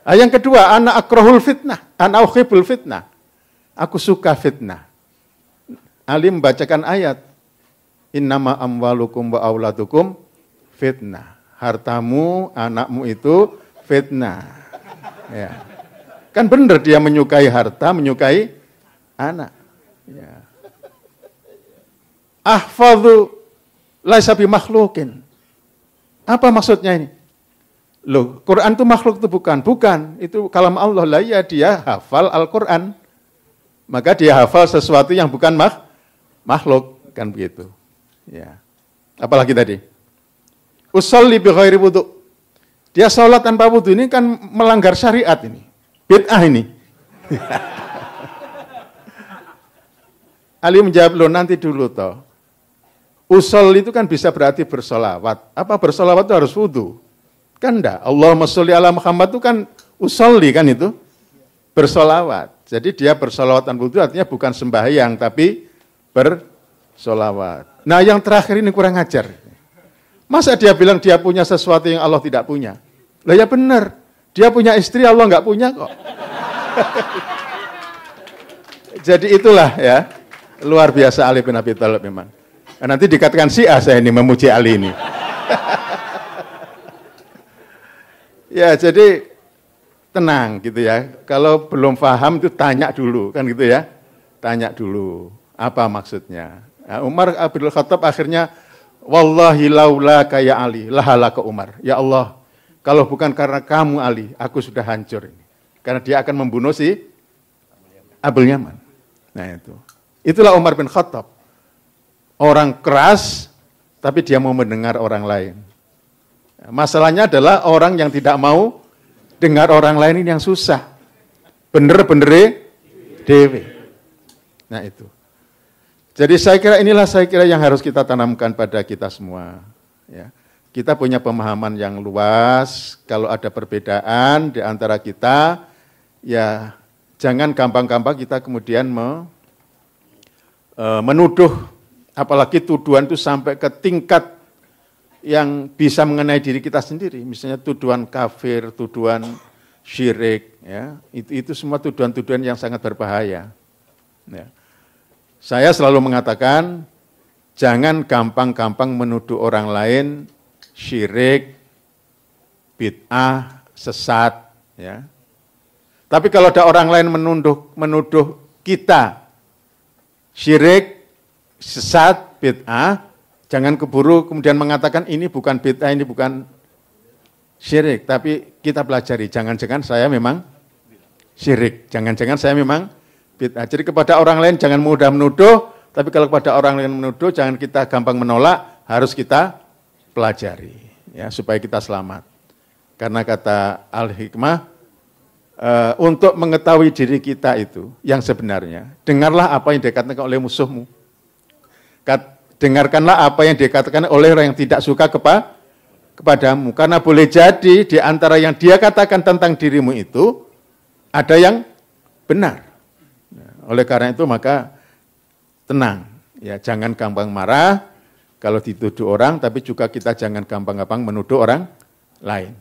Yang kedua, ana akrahul fitnah, ana uhibbul fitnah. Aku suka fitnah. Ali membacakan ayat, innama amwalukum wa auladukum fitnah. Hartamu, anakmu itu fitnah. Ya. Kan benar dia menyukai harta, menyukai anak. Ya. Ahfadhu laisa bimakhlukin. Apa maksudnya ini? Loh, Quran itu makhluk itu bukan? Bukan, itu kalam Allah lah ya, dia hafal Al-Quran. Maka dia hafal sesuatu yang bukan makhluk, kan begitu. Ya. Apalagi tadi? Usolli bi ghairi wudu. Dia sholat tanpa wudu ini kan melanggar syariat ini. Bid'ah ini. Ali menjawab, loh nanti dulu toh. Usul itu kan bisa berarti bersolawat. Apa bersolawat itu harus wudu? Kan enggak. Allahumma sholli ala Muhammad itu kan usolli kan itu. Bersolawat. Jadi dia bersolawatan wudu artinya bukan sembahyang tapi bersolawat. Nah yang terakhir ini kurang ajar. Masa dia bilang dia punya sesuatu yang Allah tidak punya? Lah ya benar. Dia punya istri, Allah enggak punya kok. Jadi itulah ya. Luar biasa Ali bin Abi Thalib memang. Nanti dikatakan Syiah saya ini memuji Ali ini. Ya, jadi tenang gitu ya. Kalau belum paham itu tanya dulu kan gitu ya. Tanya dulu apa maksudnya. Nah, Umar bin Khattab akhirnya wallahi laula kaya Ali lahalaka Umar. Ya Allah, kalau bukan karena kamu Ali, aku sudah hancur ini. Karena dia akan membunuh si Abul Yaman. Nah itu. Itulah Umar bin Khattab. Orang keras, tapi dia mau mendengar orang lain. Masalahnya adalah orang yang tidak mau dengar orang lain ini yang susah. Bener-bener dewe. Nah itu. Jadi saya kira yang harus kita tanamkan pada kita semua. Ya. Kita punya pemahaman yang luas, kalau ada perbedaan di antara kita, ya jangan gampang-gampang kita kemudian menuduh, apalagi tuduhan itu sampai ke tingkat yang bisa mengenai diri kita sendiri. Misalnya tuduhan kafir, tuduhan syirik, ya itu semua tuduhan-tuduhan yang sangat berbahaya. Ya. Saya selalu mengatakan, jangan gampang-gampang menuduh orang lain syirik, bid'ah, sesat. Ya. Tapi kalau ada orang lain menuduh kita syirik, sesat, bid'ah, jangan keburu kemudian mengatakan ini bukan bid'ah, ini bukan syirik. Tapi kita pelajari, jangan-jangan saya memang syirik, jangan-jangan saya memang bid'ah. Jadi kepada orang lain jangan mudah menuduh, tapi kalau kepada orang lain menuduh jangan kita gampang menolak, harus kita pelajari ya supaya kita selamat. Karena kata Al-Hikmah, untuk mengetahui diri kita itu yang sebenarnya, dengarlah apa yang dikatakan oleh musuhmu. Dengarkanlah apa yang dikatakan oleh orang yang tidak suka kepadamu. Karena boleh jadi di antara yang dia katakan tentang dirimu itu, ada yang benar. Oleh karena itu maka tenang, ya jangan gampang marah kalau dituduh orang, tapi juga kita jangan gampang-gampang menuduh orang lain.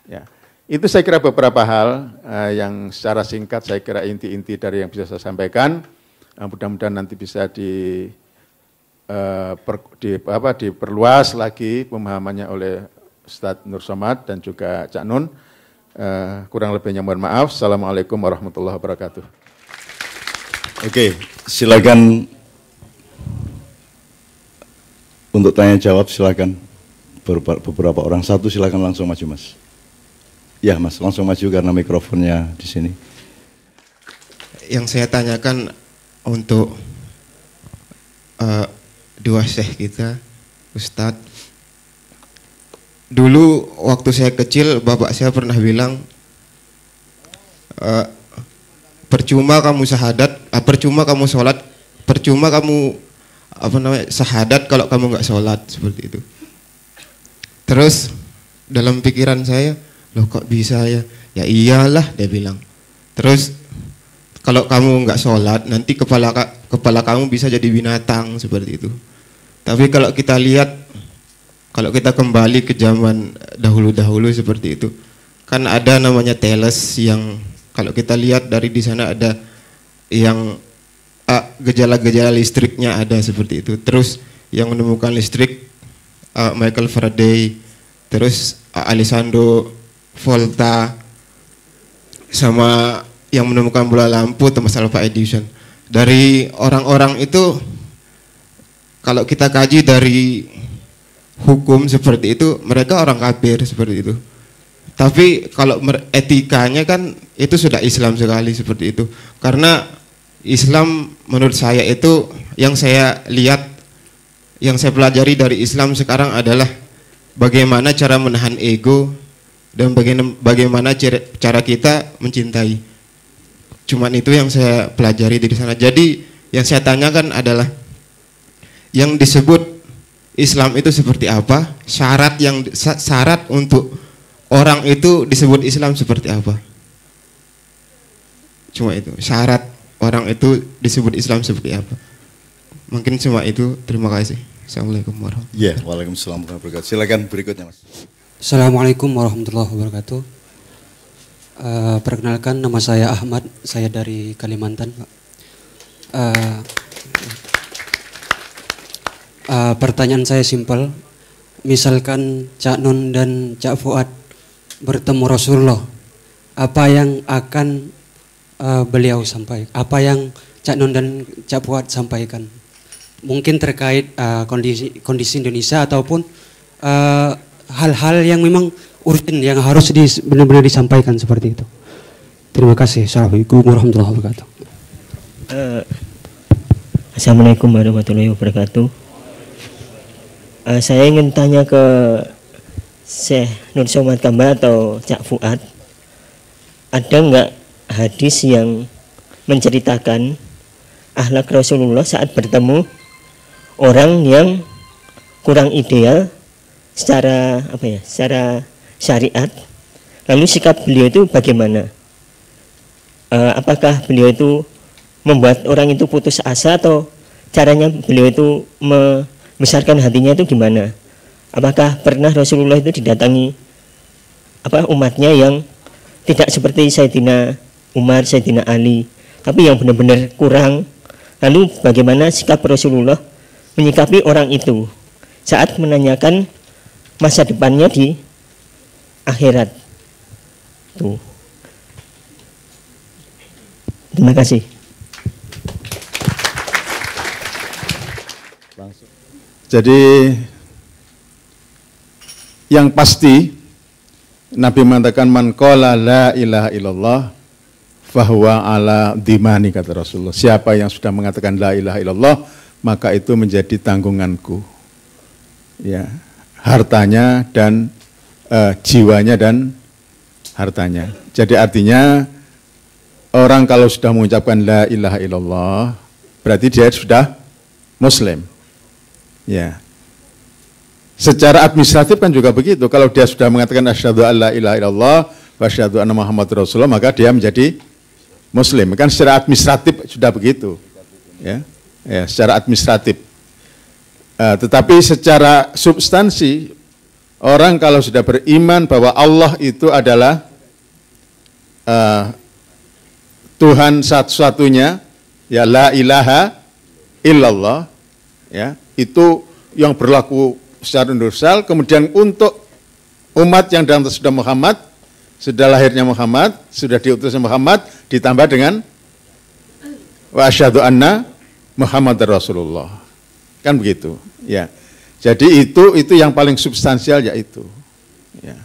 Ya. Itu saya kira beberapa hal yang secara singkat saya kira inti-inti dari yang bisa saya sampaikan. Mudah-mudahan nanti bisa diperluas lagi pemahamannya oleh Ustadz Nur Somad dan juga Cak Nun. Kurang lebihnya mohon maaf. Assalamualaikum warahmatullahi wabarakatuh. Oke, silakan untuk tanya jawab, silakan beberapa orang. Satu silakan langsung maju, Mas. Ya, Mas, langsung maju karena mikrofonnya di sini. Yang saya tanyakan untuk dua syekh kita, Ustadz. Dulu waktu saya kecil, bapak saya pernah bilang, percuma kamu syahadat, percuma kamu sholat, percuma kamu syahadat kalau kamu nggak sholat, seperti itu. Terus dalam pikiran saya, loh kok bisa ya? Ya iyalah, dia bilang. Terus kalau kamu nggak sholat, nanti kepala kamu bisa jadi binatang, seperti itu. Tapi kalau kita lihat, kalau kita kembali ke zaman dahulu-dahulu seperti itu, kan ada namanya teles yang kalau kita lihat dari di sana ada yang gejala-gejala listriknya ada seperti itu. Terus yang menemukan listrik Michael Faraday, terus Alessandro Volta, sama yang menemukan bola lampu Thomas Alva Edison. Dari orang-orang itu, kalau kita kaji dari hukum seperti itu, mereka orang kafir seperti itu. Tapi kalau etikanya kan itu sudah Islam sekali seperti itu. Karena Islam menurut saya itu yang saya lihat, yang saya pelajari dari Islam sekarang adalah bagaimana cara menahan ego dan bagaimana cara kita mencintai. Cuman itu yang saya pelajari dari sana. Jadi yang saya tanyakan adalah yang disebut Islam itu seperti apa? Syarat untuk orang itu disebut Islam seperti apa? Cuma itu, syarat orang itu disebut Islam seperti apa? Mungkin cuma itu. Terima kasih. Assalamualaikum warahmatullahi wabarakatuh. Ya, waalaikumsalam warahmatullahi wabarakatuh. Silakan berikutnya, Mas. Assalamualaikum warahmatullahi wabarakatuh. Perkenalkan, nama saya Ahmad, saya dari Kalimantan, Pak. Pertanyaan saya simpel. Misalkan Cak Nun dan Cak Fuad bertemu Rasulullah, apa yang akan beliau sampaikan? Apa yang Cak Nun dan Cak Fuad sampaikan? Mungkin terkait kondisi Indonesia ataupun hal-hal yang memang urgent yang harus benar-benar disampaikan seperti itu. Terima kasih. Assalamualaikum warahmatullahi wabarakatuh. Assalamualaikum warahmatullahi wabarakatuh. Saya ingin tanya ke Syekh Nur Somad Kambal atau Cak Fuad, ada nggak hadis yang menceritakan akhlak Rasulullah saat bertemu orang yang kurang ideal secara secara syariat, lalu sikap beliau itu bagaimana? Apakah beliau itu membuat orang itu putus asa atau caranya beliau itu membesarkan hatinya itu gimana? Apakah pernah Rasulullah itu didatangi umatnya yang tidak seperti Sayyidina Umar, Sayyidina Ali, tapi yang benar-benar kurang? Lalu bagaimana sikap Rasulullah menyikapi orang itu saat menanyakan masa depannya di akhirat? Tuh. Terima kasih. Jadi yang pasti Nabi mengatakan man qala la ilaha illallah fahuwa ala dimani, kata Rasulullah. Siapa yang sudah mengatakan la ilaha illallah, maka itu menjadi tanggunganku. Ya, hartanya dan jiwanya dan hartanya. Jadi artinya orang kalau sudah mengucapkan la ilaha illallah berarti dia sudah muslim. Ya. Secara administratif kan juga begitu. Kalau dia sudah mengatakan asyhadu alla ilaha illallah wa asyhadu anna muhammadar rasulullah, maka dia menjadi muslim. Kan secara administratif sudah begitu. Ya. Ya, secara administratif. Tetapi secara substansi, orang kalau sudah beriman bahwa Allah itu adalah Tuhan satu-satunya, ya la ilaha illallah, ya itu yang berlaku secara universal. Kemudian untuk umat yang dalam sudah Muhammad, sudah lahirnya Muhammad, sudah diutusnya Muhammad, ditambah dengan wa asyhadu anna Muhammadar Rasulullah, kan begitu, ya. Jadi itu yang paling substansial yaitu, ya.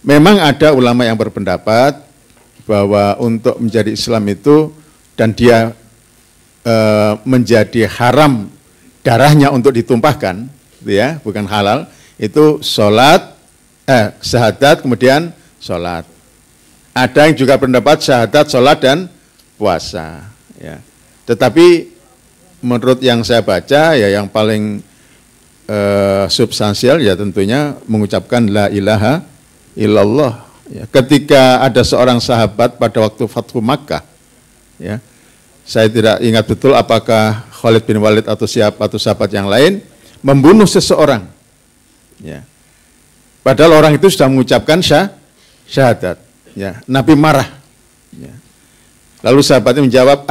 Memang ada ulama yang berpendapat bahwa untuk menjadi Islam itu dan dia menjadi haram darahnya untuk ditumpahkan, ya, bukan halal, itu sholat, syahadat kemudian sholat. Ada yang juga pendapat syahadat, sholat dan puasa, ya. Tetapi menurut yang saya baca, ya yang paling substansial ya tentunya mengucapkan la ilaha illallah. Ya. Ketika ada seorang sahabat pada waktu Fathu Makkah, ya, saya tidak ingat betul apakah Khalid bin Walid atau sahabat yang lain membunuh seseorang. Ya. Padahal orang itu sudah mengucapkan syahadat. Ya. Nabi marah. Ya. Lalu sahabatnya menjawab,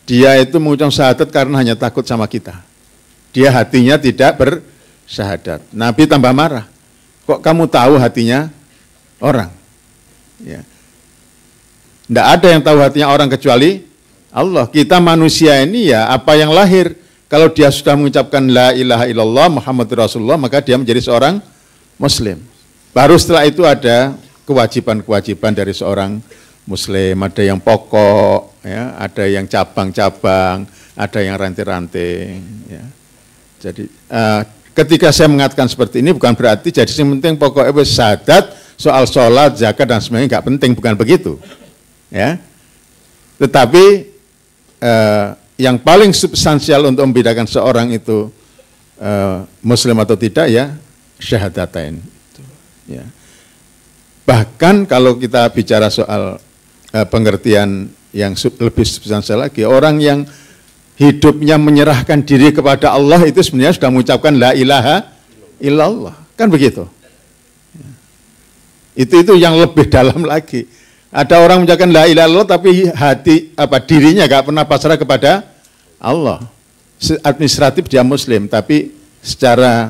dia itu mengucapkan syahadat karena hanya takut sama kita. Dia hatinya tidak bersyahadat. Nabi tambah marah. Kok kamu tahu hatinya orang? Ya. Tidak ada yang tahu hatinya orang kecuali Allah. Kita manusia ini ya apa yang lahir. Kalau dia sudah mengucapkan la ilaha illallah Muhammadur Rasulullah, maka dia menjadi seorang muslim. Baru setelah itu ada kewajiban-kewajiban dari seorang muslim. Ada yang pokok, ya, ada yang cabang-cabang, ada yang ranting-ranting. Ya. Jadi ketika saya mengatakan seperti ini bukan berarti jadi yang penting pokoknya syahadat, soal sholat, zakat dan sebagainya nggak penting, bukan begitu. Ya. Tetapi yang paling substansial untuk membedakan seorang itu muslim atau tidak ya syahadatain. Ya. Bahkan kalau kita bicara soal pengertian yang lebih substansial lagi, orang yang hidupnya menyerahkan diri kepada Allah itu sebenarnya sudah mengucapkan la ilaha illallah, kan begitu. Itu yang lebih dalam lagi. Ada orang mengucapkan la ilaha illallah tapi dirinya gak pernah pasrah kepada Allah. Administratif dia muslim tapi secara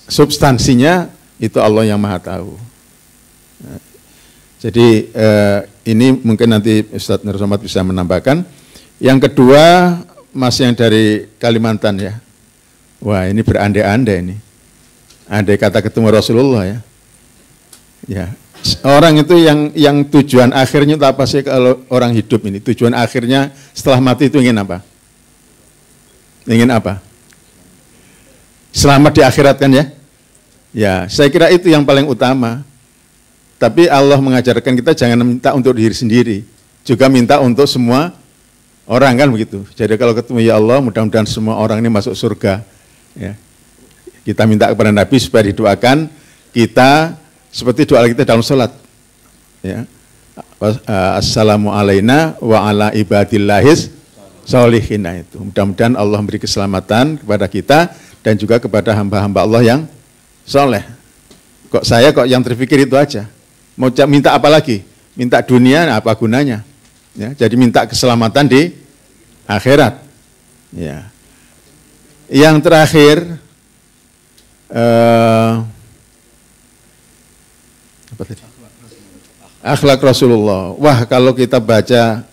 substansinya itu Allah yang Maha tahu. Jadi ini mungkin nanti Ustadz Nur Somad bisa menambahkan. Yang kedua, Mas yang dari Kalimantan ya. Wah ini berandai-andai ini. Andai kata ketemu Rasulullah ya. Ya, orang itu yang tujuan akhirnya itu apa sih kalau orang hidup ini? Tujuan akhirnya setelah mati itu ingin apa? Ingin apa? Selamat di akhirat kan ya? Ya, saya kira itu yang paling utama. Tapi Allah mengajarkan kita jangan minta untuk diri sendiri, juga minta untuk semua orang kan begitu. Jadi kalau ketemu ya Allah, mudah-mudahan semua orang ini masuk surga. Ya. Kita minta kepada Nabi supaya didoakan kita seperti doa kita dalam sholat. Ya. Assalamu alaina wa ala ibadillahis sholihin. Itu. Mudah-mudahan Allah memberi keselamatan kepada kita dan juga kepada hamba-hamba Allah yang soleh. Kok yang terpikir itu aja. Mau minta apa lagi? Minta dunia, apa gunanya? Ya, jadi minta keselamatan di akhirat. Ya. Yang terakhir, apa tadi? Akhlak Rasulullah. Wah, kalau kita baca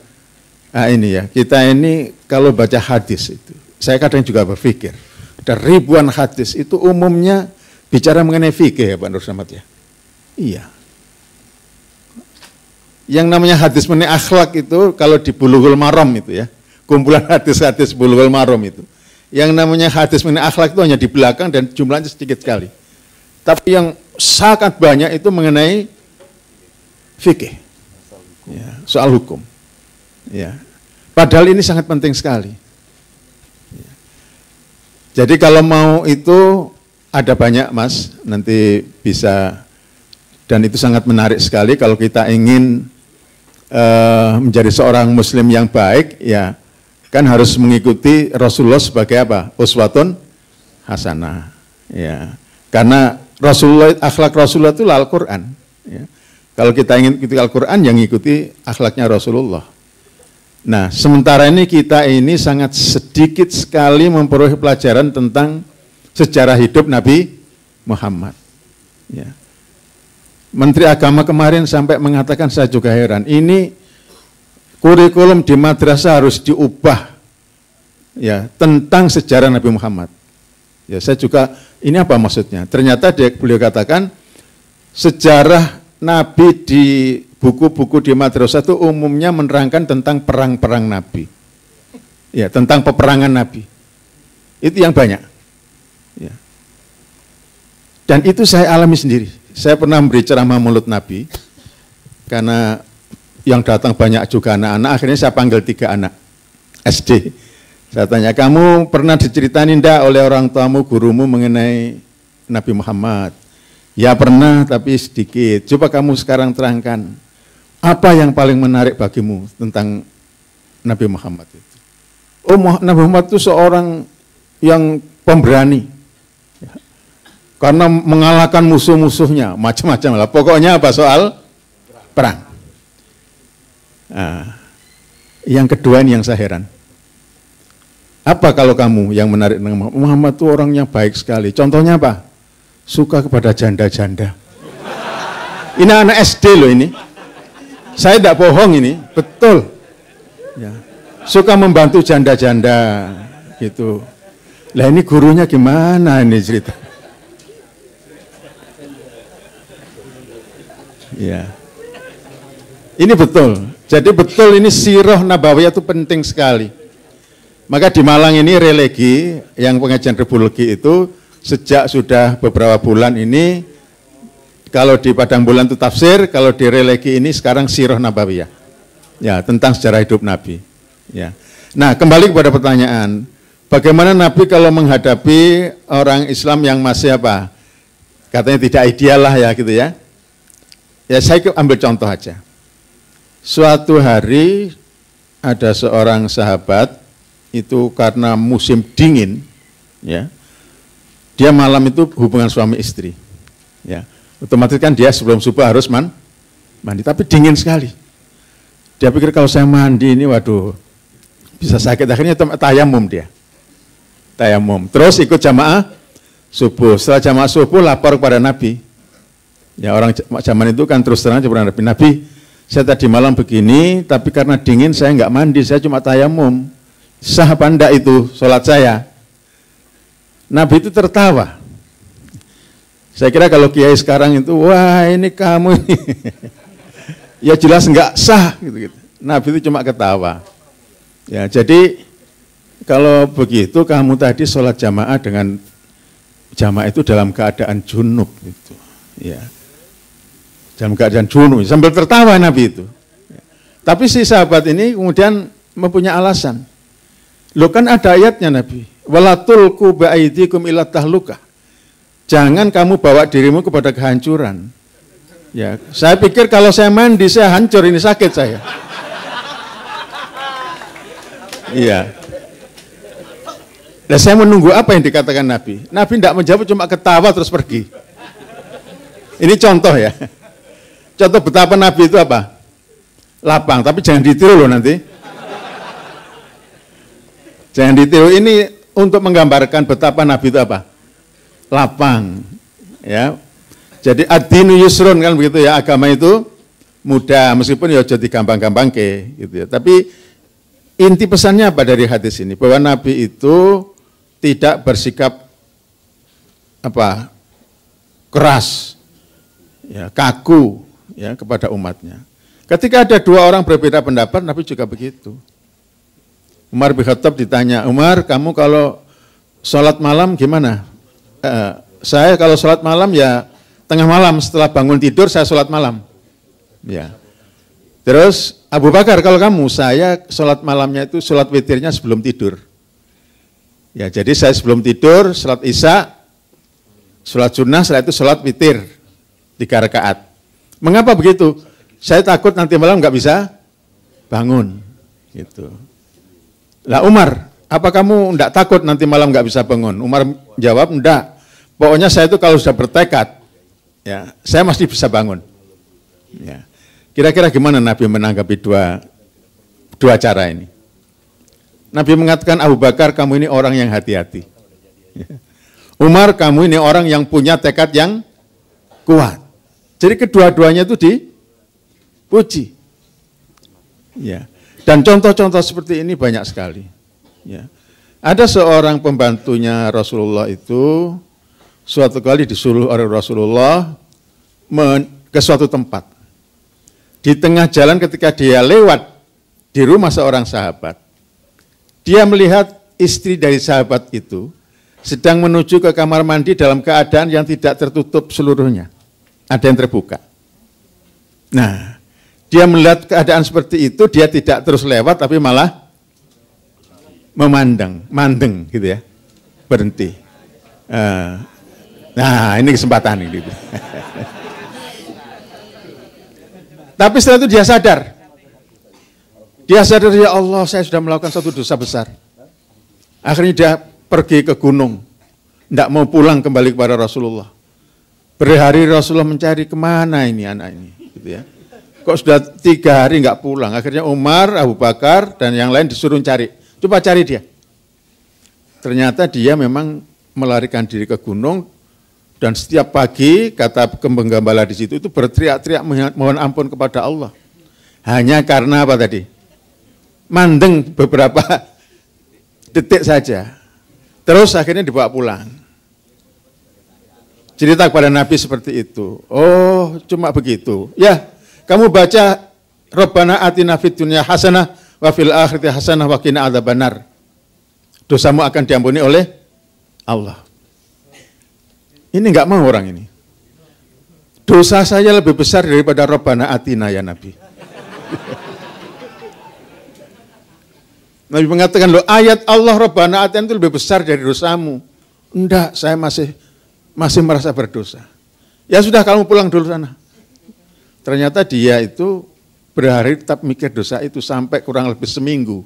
ini ya, kita ini kalau baca hadis itu, saya kadang juga berpikir, ada ribuan hadis itu umumnya bicara mengenai fikih ya Pak Nur Samad ya. Iya. Yang namanya hadis mengenai akhlak itu kalau di Bulughul Maram itu ya, kumpulan hadis-hadis Bulughul Maram itu. Yang namanya hadis mengenai akhlak itu hanya di belakang dan jumlahnya sedikit sekali. Tapi yang sangat banyak itu mengenai fikih, ya, soal hukum. Ya. Padahal ini sangat penting sekali. Ya. Jadi kalau mau itu ada banyak Mas, nanti bisa, dan itu sangat menarik sekali kalau kita ingin menjadi seorang muslim yang baik, ya kan harus mengikuti Rasulullah sebagai apa? Uswatun hasanah. Ya. Karena akhlak Rasulullah itu Al-Quran. Ya. Kalau kita ingin ikuti Al-Quran, yang ikuti akhlaknya Rasulullah. Nah, sementara ini kita ini sangat sedikit sekali memperoleh pelajaran tentang sejarah hidup Nabi Muhammad. Ya. Menteri Agama kemarin sampai mengatakan, saya juga heran, ini kurikulum di madrasah harus diubah ya tentang sejarah Nabi Muhammad. Ya, saya juga, ini apa maksudnya? Ternyata beliau katakan sejarah Nabi di buku-buku di madrasah itu umumnya menerangkan tentang perang-perang Nabi. Ya, tentang peperangan Nabi. Itu yang banyak. Ya. Dan itu saya alami sendiri. Saya pernah memberi ceramah mulut Nabi, karena yang datang banyak juga anak-anak, akhirnya saya panggil 3 anak SD. Saya tanya, kamu pernah diceritain enggak oleh orang tuamu, gurumu mengenai Nabi Muhammad? Ya pernah, tapi sedikit. Coba kamu sekarang terangkan, apa yang paling menarik bagimu tentang Nabi Muhammad itu? Oh, Nabi Muhammad itu seorang yang pemberani, ya, karena mengalahkan musuh-musuhnya, macam-macam lah. Pokoknya apa, soal perang. Nah, yang kedua ini yang saya heran. Apa kalau kamu yang menarik dengan Muhammad? Muhammad itu orang yang baik sekali. Contohnya apa? Suka kepada janda-janda. Ini anak SD loh ini. Saya tidak bohong ini, betul. Ya. Suka membantu janda-janda gitu. Lah ini gurunya gimana ini cerita? Ya. Ini betul. Jadi betul ini sirah nabawiyah itu penting sekali. Maka di Malang ini religi, yang pengajian rebulgi itu sejak sudah beberapa bulan ini, kalau di Padang Bulan itu tafsir, kalau di religi ini sekarang sirah nabawiyah. Ya, tentang sejarah hidup Nabi. Ya. Nah, kembali kepada pertanyaan, bagaimana Nabi kalau menghadapi orang Islam yang masih apa? Katanya tidak ideal lah ya gitu ya. Ya, saya ambil contoh aja. Suatu hari ada seorang sahabat itu karena musim dingin, ya, dia malam itu hubungan suami istri, ya, otomatis kan dia sebelum subuh harus mandi, tapi dingin sekali. Dia pikir kalau saya mandi ini, waduh, bisa sakit. Akhirnya tayamum dia, tayamum. Terus ikut jamaah subuh. Setelah jamaah subuh lapor kepada Nabi. Ya, orang zaman itu kan terus terang kepada Nabi. Nabi, saya tadi malam begini, tapi karena dingin saya nggak mandi, saya cuma tayamum. Sah apa enggak itu sholat saya? Nabi itu tertawa. Saya kira kalau kiai sekarang itu, wah ini kamu ini. Ya jelas enggak sah gitu. Nabi itu cuma ketawa. Ya, jadi kalau begitu kamu tadi sholat jamaah dengan jamaah itu dalam keadaan junub gitu. Ya. Dalam keadaan junub, sambil tertawa Nabi itu. Ya. Tapi si sahabat ini kemudian mempunyai alasan. Loh kan ada ayatnya Nabi, walatulku ba'aidikum ila tahlukah. Jangan kamu bawa dirimu kepada kehancuran. Ya, saya pikir kalau saya mandi saya hancur, ini sakit saya. Iya. Nah, saya menunggu apa yang dikatakan Nabi. Nabi tidak menjawab, cuma ketawa terus pergi. Ini contoh ya. Contoh betapa Nabi itu apa? Lapang, tapi jangan ditiru loh nanti. Jangan ditiru, ini untuk menggambarkan betapa Nabi itu apa? Lapang, ya. Jadi ad-dinu yusrun kan begitu ya, agama itu mudah, meskipun ya jadi gampang-gampang ke, gitu ya. Tapi inti pesannya apa dari hadis ini? Bahwa Nabi itu tidak bersikap apa? Keras, ya, kaku, ya, kepada umatnya. Ketika ada dua orang berbeda pendapat, Nabi juga begitu. Umar bin Khattab ditanya, Umar, kamu kalau sholat malam gimana? Saya kalau sholat malam ya tengah malam, setelah bangun tidur saya sholat malam. Ya. Terus Abu Bakar, kalau kamu, saya sholat malamnya itu sholat witirnya sebelum tidur. Ya, jadi saya sebelum tidur sholat isya, sholat sunnah, setelah itu sholat witir 3 rakaat. Mengapa begitu? Saya takut nanti malam nggak bisa bangun. Gitu. Lah Umar, apa kamu enggak takut nanti malam enggak bisa bangun? Umar jawab, enggak. Pokoknya saya itu kalau sudah bertekad, ya, saya masih bisa bangun. Ya. Kira-kira gimana Nabi menanggapi dua cara ini? Nabi mengatakan, Abu Bakar, kamu ini orang yang hati-hati. Umar, kamu ini orang yang punya tekad yang kuat. Jadi kedua-duanya itu dipuji. Ya. Dan contoh-contoh seperti ini banyak sekali. Ya. Ada seorang pembantunya Rasulullah itu suatu kali disuruh oleh Rasulullah ke suatu tempat. Di tengah jalan ketika dia lewat di rumah seorang sahabat, dia melihat istri dari sahabat itu sedang menuju ke kamar mandi dalam keadaan yang tidak tertutup seluruhnya. Ada yang terbuka. Nah, dia melihat keadaan seperti itu, dia tidak terus lewat, tapi malah mandeng gitu ya, berhenti. Nah, ini kesempatan ini. Tapi setelah itu dia sadar. Dia sadar, ya Allah, saya sudah melakukan satu dosa besar. Akhirnya dia pergi ke gunung, tidak mau pulang kembali kepada Rasulullah. Berhari Rasulullah mencari kemana ini anak ini, gitu ya. Kok sudah 3 hari nggak pulang. Akhirnya Umar, Abu Bakar, dan yang lain disuruh cari. Coba cari dia. Ternyata dia memang melarikan diri ke gunung, dan setiap pagi, kata penggembala di situ, itu berteriak-teriak mohon ampun kepada Allah. Hanya karena apa tadi? Mandeng beberapa detik saja. Terus akhirnya dibawa pulang. Cerita kepada Nabi seperti itu. Oh, cuma begitu. Ya, kamu baca Rabbana atina fid dunya hasanah wa fil akhirati hasanah wa qina adzabannar. Dosamu akan diampuni oleh Allah. Ini enggak mau orang ini. Dosa saya lebih besar daripada Rabbana atina ya Nabi. Nabi mengatakan, loh ayat Allah Rabbana atina itu lebih besar dari dosamu. Enggak, saya masih merasa berdosa. Ya sudah, kamu pulang dulu sana. Ternyata dia itu berhari tetap mikir dosa itu sampai kurang lebih seminggu.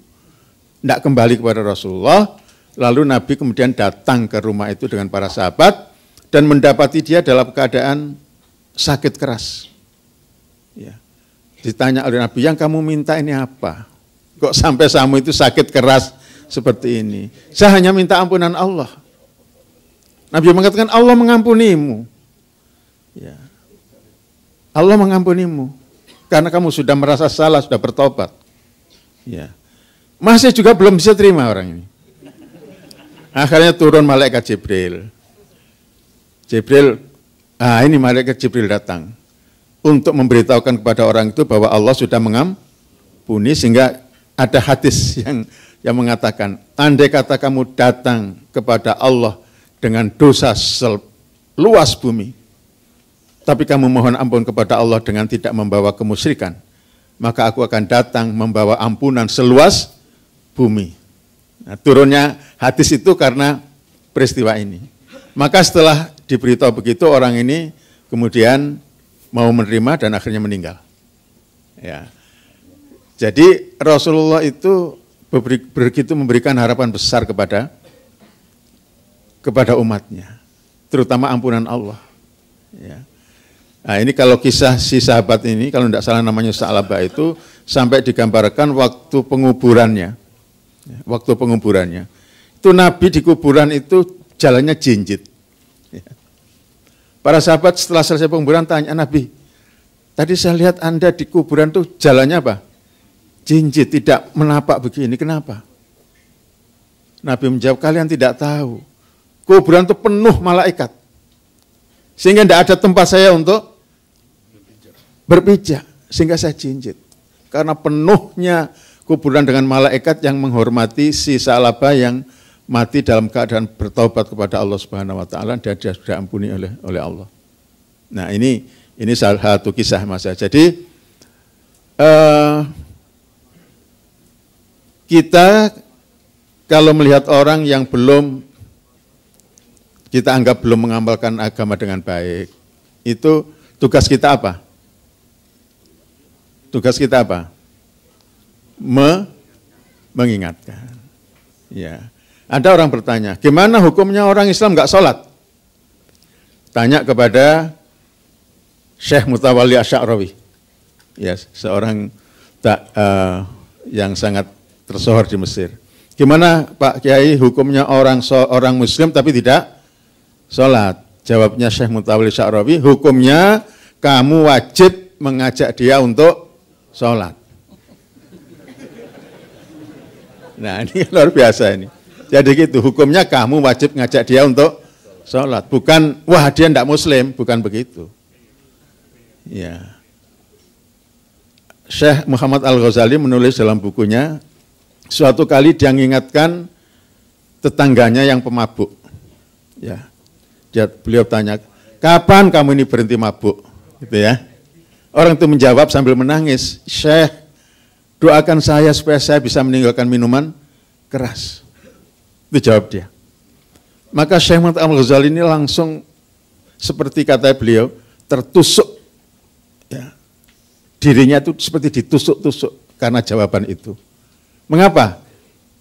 Tidak kembali kepada Rasulullah. Lalu Nabi kemudian datang ke rumah itu dengan para sahabat dan mendapati dia dalam keadaan sakit keras. Ya. Ditanya oleh Nabi, yang kamu minta ini apa? Kok sampai kamu itu sakit keras seperti ini? Saya hanya minta ampunan Allah. Nabi mengatakan Allah mengampunimu. Ya. Allah mengampunimu karena kamu sudah merasa salah, sudah bertobat. Ya. Masih juga belum bisa terima orang ini. Akhirnya turun malaikat Jibril. Ini malaikat Jibril datang untuk memberitahukan kepada orang itu bahwa Allah sudah mengampuni, sehingga ada hadis yang mengatakan, andai kata kamu datang kepada Allah dengan dosa seluas bumi, tapi kamu mohon ampun kepada Allah dengan tidak membawa kemusyrikan, maka aku akan datang membawa ampunan seluas bumi. Nah, turunnya hadis itu karena peristiwa ini. Maka setelah diberitahu begitu, orang ini kemudian mau menerima dan akhirnya meninggal. Ya. Jadi Rasulullah itu begitu memberikan harapan besar kepada umatnya, terutama ampunan Allah. Ya. Nah, ini kalau kisah si sahabat ini, kalau tidak salah namanya Sa'labah itu, sampai digambarkan waktu penguburannya. Ya, waktu penguburannya. Itu Nabi di kuburan itu jalannya jinjit. Ya. Para sahabat setelah selesai penguburan tanya Nabi, tadi saya lihat Anda di kuburan itu jalannya apa? Jinjit, tidak menapak begini, kenapa? Nabi menjawab, kalian tidak tahu. Kuburan itu penuh malaikat. Sehingga tidak ada tempat saya untuk berpijak. Sehingga saya jinjit. Karena penuhnya kuburan dengan malaikat yang menghormati si Sa'labah yang mati dalam keadaan bertaubat kepada Allah Subhanahu wa taala dan dia sudah ampuni oleh Allah. Nah, ini salah satu kisah Mas. Jadi kita kalau melihat orang yang kita anggap belum mengamalkan agama dengan baik, itu tugas kita apa? Tugas kita apa? Mengingatkan. Ya. Ada orang bertanya, gimana hukumnya orang Islam nggak sholat? Tanya kepada Syekh Mutawalli Asy'arawi. ya seorang yang sangat tersohor di Mesir. Gimana Pak Kiai hukumnya orang Muslim tapi tidak sholat? Jawabnya Syekh Mutawalli Sya'rawi, hukumnya kamu wajib mengajak dia untuk sholat. Nah ini luar biasa ini. Jadi gitu, hukumnya kamu wajib ngajak dia untuk sholat. Bukan, wah dia tidak Muslim, bukan begitu. Ya. Syekh Muhammad Al-Ghazali menulis dalam bukunya, suatu kali dia mengingatkan tetangganya yang pemabuk. Ya. Beliau tanya, kapan kamu ini berhenti mabuk? Gitu ya. Orang itu menjawab sambil menangis, Syekh, doakan saya supaya saya bisa meninggalkan minuman keras. Itu jawab dia. Maka Syekh Muhammad Al-Ghazali ini langsung seperti kata beliau, tertusuk. Ya. Dirinya itu seperti ditusuk-tusuk karena jawaban itu. Mengapa?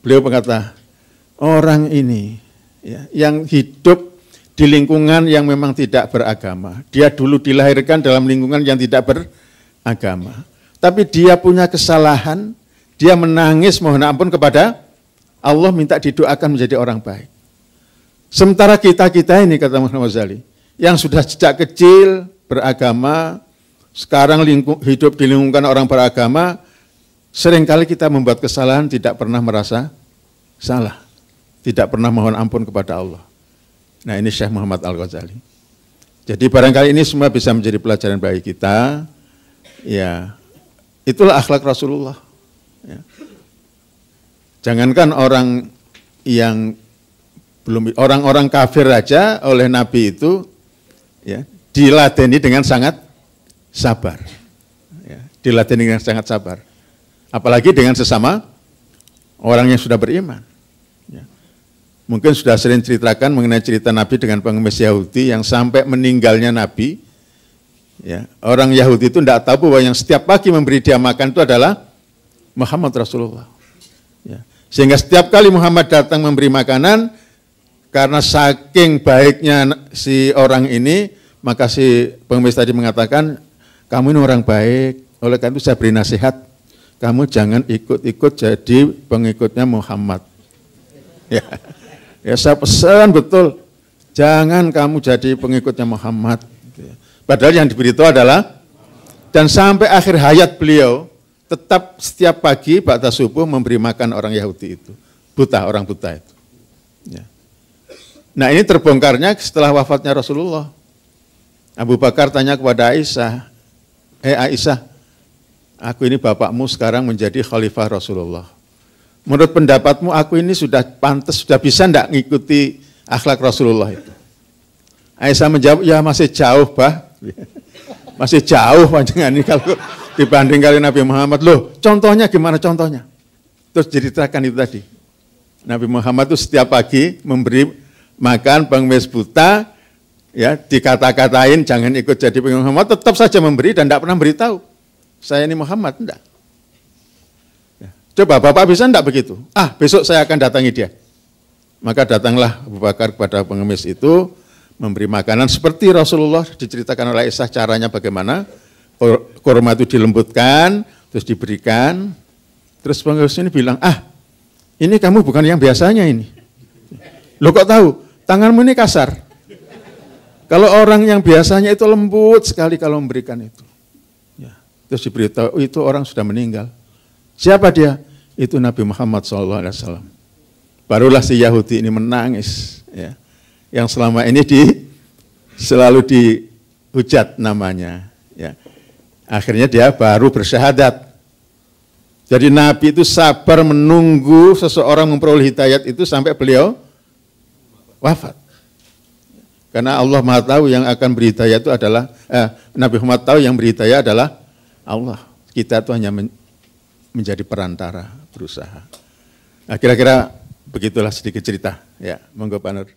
Beliau berkata, orang ini ya, yang hidup di lingkungan yang memang tidak beragama. Dia dulu dilahirkan dalam lingkungan yang tidak beragama. Tapi dia punya kesalahan, dia menangis mohon ampun kepada Allah, minta didoakan menjadi orang baik. Sementara kita ini, kata Muhammad Ghazali, yang sudah sejak kecil beragama, sekarang hidup di lingkungan orang beragama, seringkali kita membuat kesalahan tidak pernah merasa salah. Tidak pernah mohon ampun kepada Allah. Nah ini Syekh Muhammad Al-Ghazali. Jadi barangkali ini semua bisa menjadi pelajaran bagi kita. Ya, itulah akhlak Rasulullah. Ya. Jangankan orang yang belum, orang-orang kafir aja oleh Nabi itu ya, diladeni dengan sangat sabar. Ya, diladeni dengan sangat sabar. Apalagi dengan sesama orang yang sudah beriman. Mungkin sudah sering ceritakan mengenai cerita Nabi dengan pengemis Yahudi yang sampai meninggalnya Nabi. Ya, orang Yahudi itu tidak tahu bahwa yang setiap pagi memberi dia makan itu adalah Muhammad Rasulullah. Ya, sehingga setiap kali Muhammad datang memberi makanan, karena saking baiknya si orang ini, maka si pengemis tadi mengatakan, kamu ini orang baik, oleh karena itu saya beri nasihat, kamu jangan ikut-ikut jadi pengikutnya Muhammad. Ya. Ya saya pesan betul, jangan kamu jadi pengikutnya Muhammad. Padahal yang diberitahu adalah, dan sampai akhir hayat beliau, tetap setiap pagi ba'da subuh memberi makan orang Yahudi itu. Buta, orang buta itu. Ya. Nah ini terbongkarnya setelah wafatnya Rasulullah. Abu Bakar tanya kepada Aisyah, Aisyah, aku ini bapakmu sekarang menjadi khalifah Rasulullah. Menurut pendapatmu aku ini sudah pantas, sudah bisa enggak ngikuti akhlak Rasulullah itu? Aisyah menjawab, ya masih jauh, Bah. Masih jauh panjangan ini kalau dibanding kali Nabi Muhammad. Loh, contohnya gimana contohnya? Terus ceritakan itu tadi. Nabi Muhammad itu setiap pagi memberi makan pengemis buta, ya dikata-katain jangan ikut jadi pengikut Muhammad, tetap saja memberi dan tidak pernah beritahu. Saya ini Muhammad, enggak. Coba Bapak bisa enggak begitu? Besok saya akan datangi dia. Maka datanglah Abu Bakar kepada pengemis itu, memberi makanan seperti Rasulullah diceritakan oleh Aisyah caranya bagaimana. Kurma itu dilembutkan, terus diberikan. Terus pengemis ini bilang, ini kamu bukan yang biasanya ini. Loh kok tahu? Tanganmu ini kasar. Kalau orang yang biasanya itu lembut sekali kalau memberikan itu. Ya. Terus diberitahu, itu orang sudah meninggal. Siapa dia? Itu Nabi Muhammad SAW. Barulah si Yahudi ini menangis, ya. Yang selama ini selalu dihujat namanya. Ya. Akhirnya dia baru bersyahadat. Jadi Nabi itu sabar menunggu seseorang memperoleh hidayat itu sampai beliau wafat. Karena Allah Maha tahu yang akan berhidayat itu adalah, Nabi Muhammad tahu yang berhidayat adalah Allah. Kita itu hanya menjadi perantara, berusaha. Nah, kira-kira begitulah sedikit cerita. Ya, monggo Pak Nur.